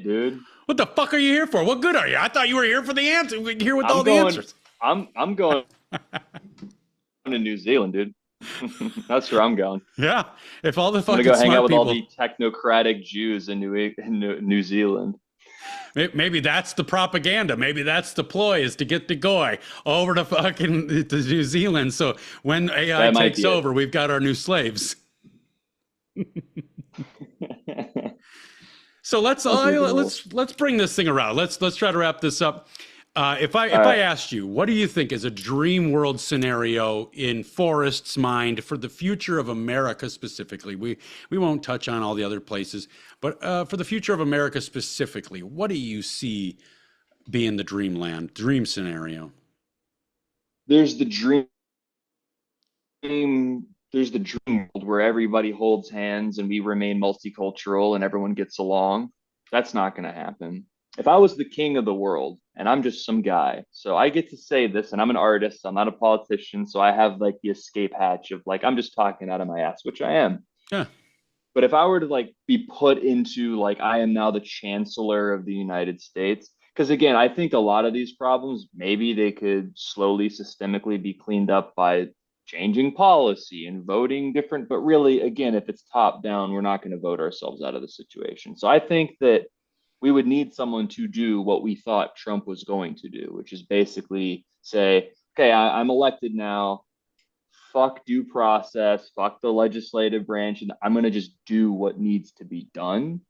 Speaker 3: dude.
Speaker 2: What the fuck are you here for? What good are you? I thought you were here for the answer. Here with
Speaker 3: I'm
Speaker 2: all the
Speaker 3: going.
Speaker 2: answers.
Speaker 3: I'm going to New Zealand, dude. That's where I'm going.
Speaker 2: Yeah, if all the
Speaker 3: I'm gonna
Speaker 2: fucking
Speaker 3: go hang out
Speaker 2: smart
Speaker 3: with all
Speaker 2: people.
Speaker 3: the technocratic Jews in New Zealand.
Speaker 2: Maybe that's the propaganda. Maybe that's the ploy, is to get the goy over to fucking to New Zealand. So when AI
Speaker 3: That might
Speaker 2: takes
Speaker 3: be it.
Speaker 2: over, we've got our new slaves. So let's
Speaker 3: Sounds
Speaker 2: uh,
Speaker 3: reasonable.
Speaker 2: let's bring this thing around. Let's try to wrap this up.
Speaker 3: All
Speaker 2: If I
Speaker 3: right.
Speaker 2: asked you, what do you think is a dream world scenario in Forrest's mind for the future of America specifically? We won't touch on all the other places, but for the future of America specifically, what do you see being the dream scenario?
Speaker 3: There's the there's the dream world where everybody holds hands and we remain multicultural and everyone gets along. That's not going to happen. If I was the king of the world and I'm just some guy, so I get to say this, and I'm an artist, I'm not a politician, so I have like the escape hatch of like I'm just talking out of my ass, which I am.
Speaker 2: Yeah.
Speaker 3: But if I were to like be put into like I am now the chancellor of the United States, because again, I think a lot of these problems maybe they could slowly systemically be cleaned up by changing policy and voting different. But really, again, if it's top down, we're not going to vote ourselves out of the situation. So I think that we would need someone to do what we thought Trump was going to do, which is basically say, okay, I'm elected now, fuck due process, fuck the legislative branch, and I'm going to just do what needs to be done.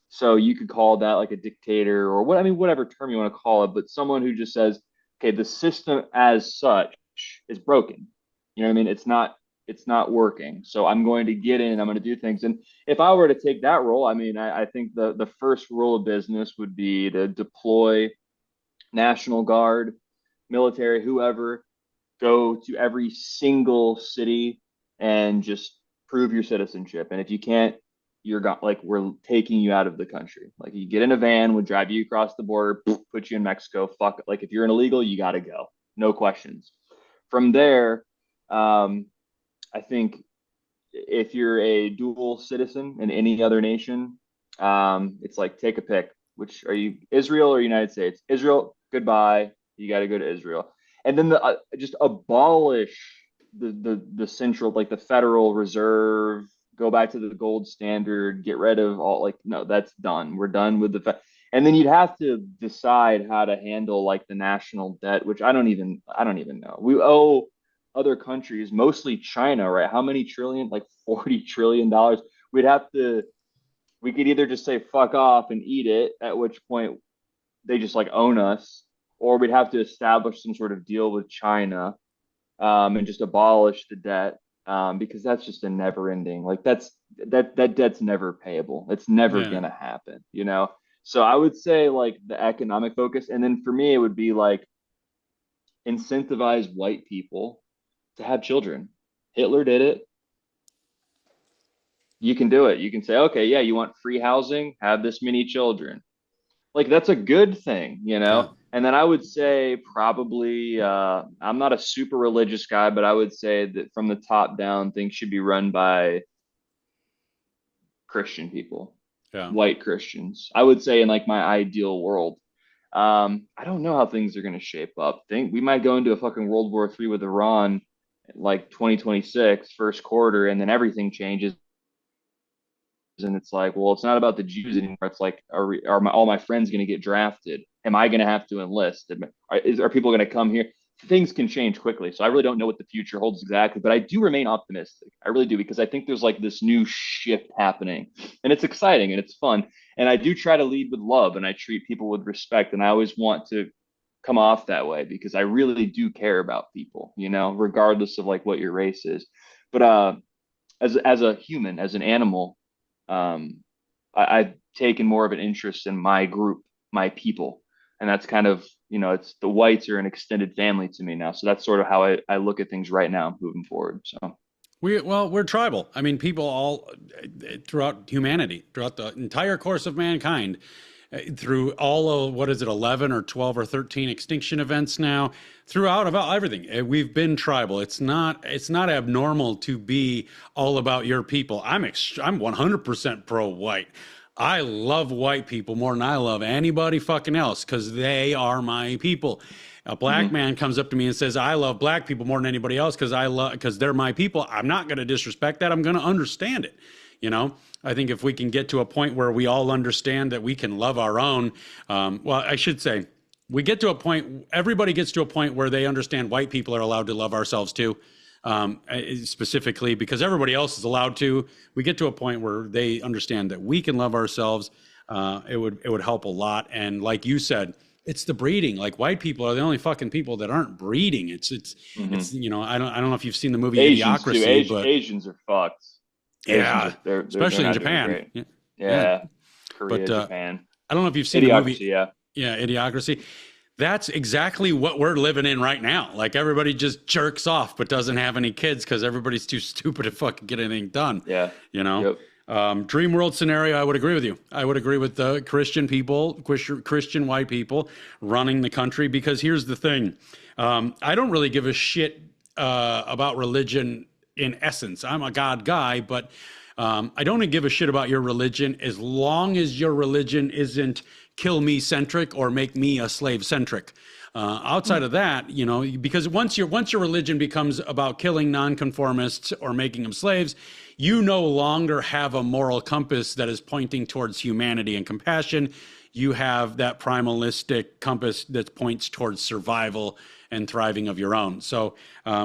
Speaker 3: So you could call that like a dictator or what, I mean, whatever term you want to call it, but someone who just says, okay, the system as such is broken. You know what I mean? It's not working. So I'm going to get in, I'm going to do things. And if I were to take that role, I mean, I think the first rule of business would be to deploy National Guard, military, whoever, go to every single city and just prove your citizenship. And if you can't, you're gone. Like we're taking you out of the country. Like you get in a van, we'll drive you across the border, put you in Mexico. Fuck it. Like if you're an illegal, you got to go. No questions. From there, I think if you're a dual citizen in any other nation, it's like take a pick. Which are you, Israel or United States? Israel, goodbye. You got to go to Israel, and then just abolish the central, like the Federal Reserve. Go back to the gold standard. Get rid of all, like, no, that's done. We're done with and then you'd have to decide how to handle like the national debt, which I don't even know. We owe other countries, mostly China, right? How many trillion? Like $40 trillion. We'd have to. We could either just say fuck off and eat it, at which point they just like own us, or we'd have to establish some sort of deal with China, and just abolish the debt, because that's just a never ending. Like that debt's never payable. It's never
Speaker 2: Yeah.
Speaker 3: gonna happen, you know? So I would say like the economic focus, and then for me it would be like incentivize white people to have children. Hitler did it. You can do it. You can say, okay, yeah, you want free housing, have this many children. Like that's a good thing, you
Speaker 2: Yeah.
Speaker 3: know? And then I would say probably, I'm not a super religious guy, but I would say that from the top down, things should be run by Christian people,
Speaker 2: Yeah.
Speaker 3: white Christians. I would say in like my ideal world. I don't know how things are going to shape up. Think we might go into a fucking World War III with Iran like 2026 first quarter, and then everything changes, and it's like, well, it's not about the Jews anymore. It's like, all my friends going to get drafted? Am I going to have to enlist? Are people going to come here? Things can change quickly, so I really don't know what the future holds exactly, but I do remain optimistic. I really do, because I think there's like this new shift happening, and it's exciting and it's fun. And I do try to lead with love, and I treat people with respect, and I always want to come off that way because I really do care about people, you know, regardless of like what your race is. But as a human, as an animal, I've taken more of an interest in my group, my people, and that's kind of, you know, it's the whites are an extended family to me now. So that's sort of how I look at things right now moving forward. So
Speaker 2: We're tribal. I mean, people all throughout humanity, throughout the entire course of mankind, through all of what is it, 11 or 12 or 13 extinction events now, throughout about everything, we've been tribal. It's not abnormal to be all about your people. I'm 100% pro white. I love white people more than I love anybody fucking else because they are my people. A black
Speaker 3: mhm.
Speaker 2: man comes up to me and says, "I love black people more than anybody else because they're my people." I'm not going to disrespect that. I'm going to understand it. You know, I think if we can get to a point where we all understand that we can love our own, well, I should say, we get to a point. Everybody gets to a point where they understand white people are allowed to love ourselves too. Specifically because everybody else is allowed to. We get to a point where they understand that we can love ourselves. It would help a lot. And like you said, it's the breeding. Like white people are the only fucking people that aren't breeding. It's you know, I don't know if you've seen the movie
Speaker 3: Asians too.
Speaker 2: Idiocracy, but
Speaker 3: Asians are fucked. Asians
Speaker 2: yeah,
Speaker 3: are they're
Speaker 2: especially in
Speaker 3: not doing
Speaker 2: Japan.
Speaker 3: great.
Speaker 2: Yeah, yeah.
Speaker 3: Yeah, Korea,
Speaker 2: But
Speaker 3: Japan,
Speaker 2: I don't know if you've seen the
Speaker 3: idiocracy.
Speaker 2: movie.
Speaker 3: Yeah,
Speaker 2: Yeah, Idiocracy. That's exactly what we're living in right now. Like everybody just jerks off, but doesn't have any kids because everybody's too stupid to fucking get anything done.
Speaker 3: yeah,
Speaker 2: You know,
Speaker 3: yep.
Speaker 2: dream world scenario. I would agree with you. I would agree with the Christian people, Christian white people running the country. Because here's the thing, I don't really give a shit about religion in essence. I'm a God guy, but I don't give a shit about your religion as long as your religion isn't kill me centric or make me a slave centric. Outside of that, you know, because once your religion becomes about killing nonconformists or making them slaves, you no longer have a moral compass that is pointing towards humanity and compassion. You have that primalistic compass that points towards survival and thriving of your own. So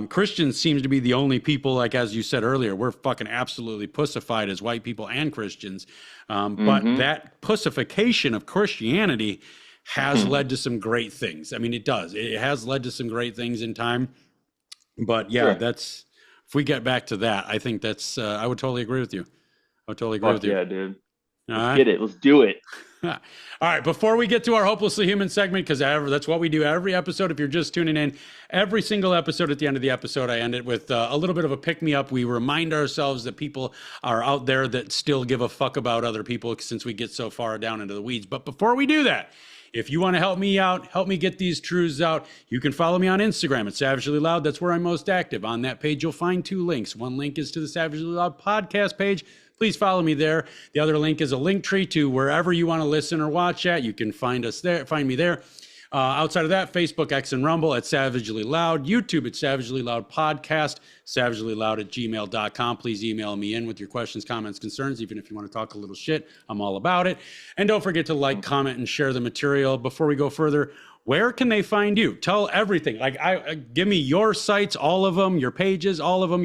Speaker 2: Christians seems to be the only people, like as you said earlier, we're fucking absolutely pussified as white people and Christians. But that pussification of Christianity has led to some great things. I mean, it does. It has led to some great things in time. But yeah,
Speaker 3: Sure.
Speaker 2: if we get back to that, I think that's, I would totally agree with you. I would totally agree
Speaker 3: Fuck
Speaker 2: with you.
Speaker 3: yeah, dude.
Speaker 2: All
Speaker 3: Let's
Speaker 2: right.
Speaker 3: get it. Let's do it.
Speaker 2: All right, before we get to our Hopelessly Human segment, because that's what we do every episode. If you're just tuning in, every single episode, at the end of the episode, I end it with a little bit of a pick-me-up. We remind ourselves that people are out there that still give a fuck about other people since we get so far down into the weeds. But before we do that, if you want to help me out, help me get these truths out, you can follow me on Instagram at Savagely Loud. That's where I'm most active. On that page, you'll find 2 links. One link is to the Savagely Loud podcast page. Please follow me there. The other link is a link tree to wherever you want to listen or watch at. You can find us there. Find me there. Outside of that, Facebook, X, and Rumble at Savagely Loud. YouTube at Savagely Loud Podcast. SavagelyLoud@gmail.com. Please email me in with your questions, comments, concerns. Even if you want to talk a little shit, I'm all about it. And don't forget to like, comment, and share the material. Before we go further, where can they find you? Tell everything. Like, give me your sites, all of them, your pages, all of them.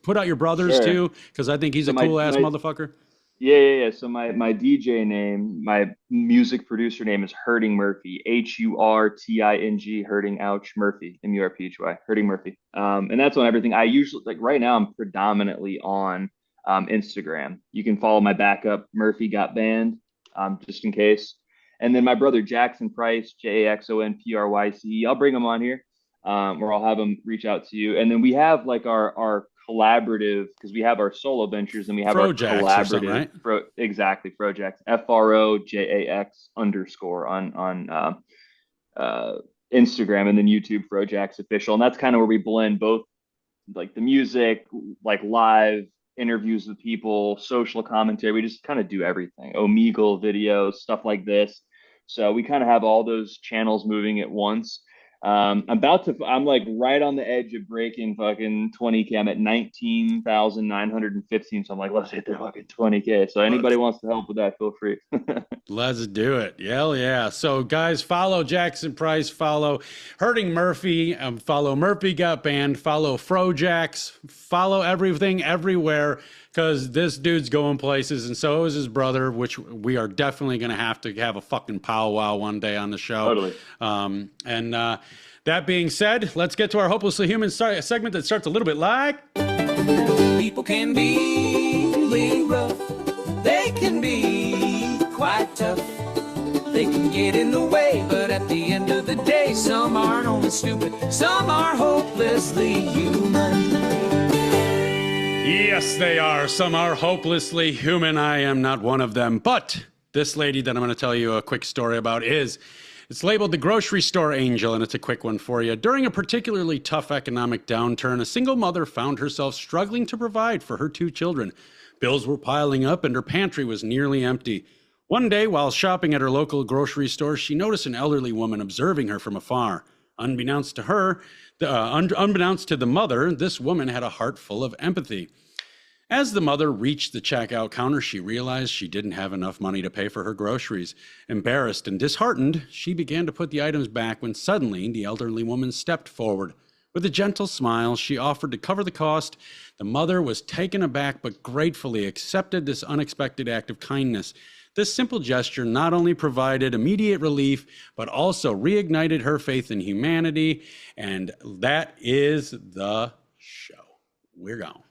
Speaker 2: Put out your brothers
Speaker 3: Sure.
Speaker 2: too, because I think he's
Speaker 3: So
Speaker 2: a cool ass motherfucker.
Speaker 3: Yeah. So my DJ name, my music producer name is Hurting Murphy, Hurting, Hurting, ouch, Murphy, Murphy, Hurting Murphy. And that's on everything. I usually like right now I'm predominantly on Instagram. You can follow my backup, Murphy Got Banned, just in case. And then my brother Jackson Price, JacksonPryce. I'll bring him on here, or I'll have him reach out to you. And then we have like our collaborative because we have our solo ventures and we have our
Speaker 2: Frojax or something,
Speaker 3: collaborative
Speaker 2: right?
Speaker 3: exactly Frojax FROJAX underscore on uh, Instagram and then YouTube Frojax official, and that's kind of where we blend both like the music, like live interviews with people, social commentary. We just kind of do everything. Omegle videos, stuff like this. So we kind of have all those channels moving at once. I'm like right on the edge of breaking fucking 20K. I'm at 19,915. So I'm like, let's hit the fucking 20K. So anybody
Speaker 2: Let's
Speaker 3: wants to help with that, feel free.
Speaker 2: let's do it. Hell yeah. So guys, follow Jackson Price, follow Hurting Murphy, follow Murphy Got Banned, follow Frojax, follow everything everywhere because this dude's going places and so is his brother, which we are definitely going to have a fucking powwow one day on the show.
Speaker 3: Totally.
Speaker 2: And that being said, let's get to our Hopelessly Human segment that starts a little bit like...
Speaker 4: People can be really rough. They can be quite tough. They can get in the way, but at the end of the day, some aren't only stupid, some are hopelessly human.
Speaker 2: Yes, they are. Some are hopelessly human. I am not one of them. But this lady that I'm going to tell you a quick story about it's labeled the grocery store angel, and it's a quick one for you. During a particularly tough economic downturn, a single mother found herself struggling to provide for her 2 children. Bills were piling up, and her pantry was nearly empty. One day, while shopping at her local grocery store, she noticed an elderly woman observing her from afar. Unbeknownst to the mother, this woman had a heart full of empathy. As the mother reached the checkout counter, she realized she didn't have enough money to pay for her groceries. Embarrassed and disheartened, she began to put the items back when suddenly the elderly woman stepped forward. With a gentle smile, she offered to cover the cost. The mother was taken aback but gratefully accepted this unexpected act of kindness. This simple gesture not only provided immediate relief, but also reignited her faith in humanity. And that is the show. We're gone.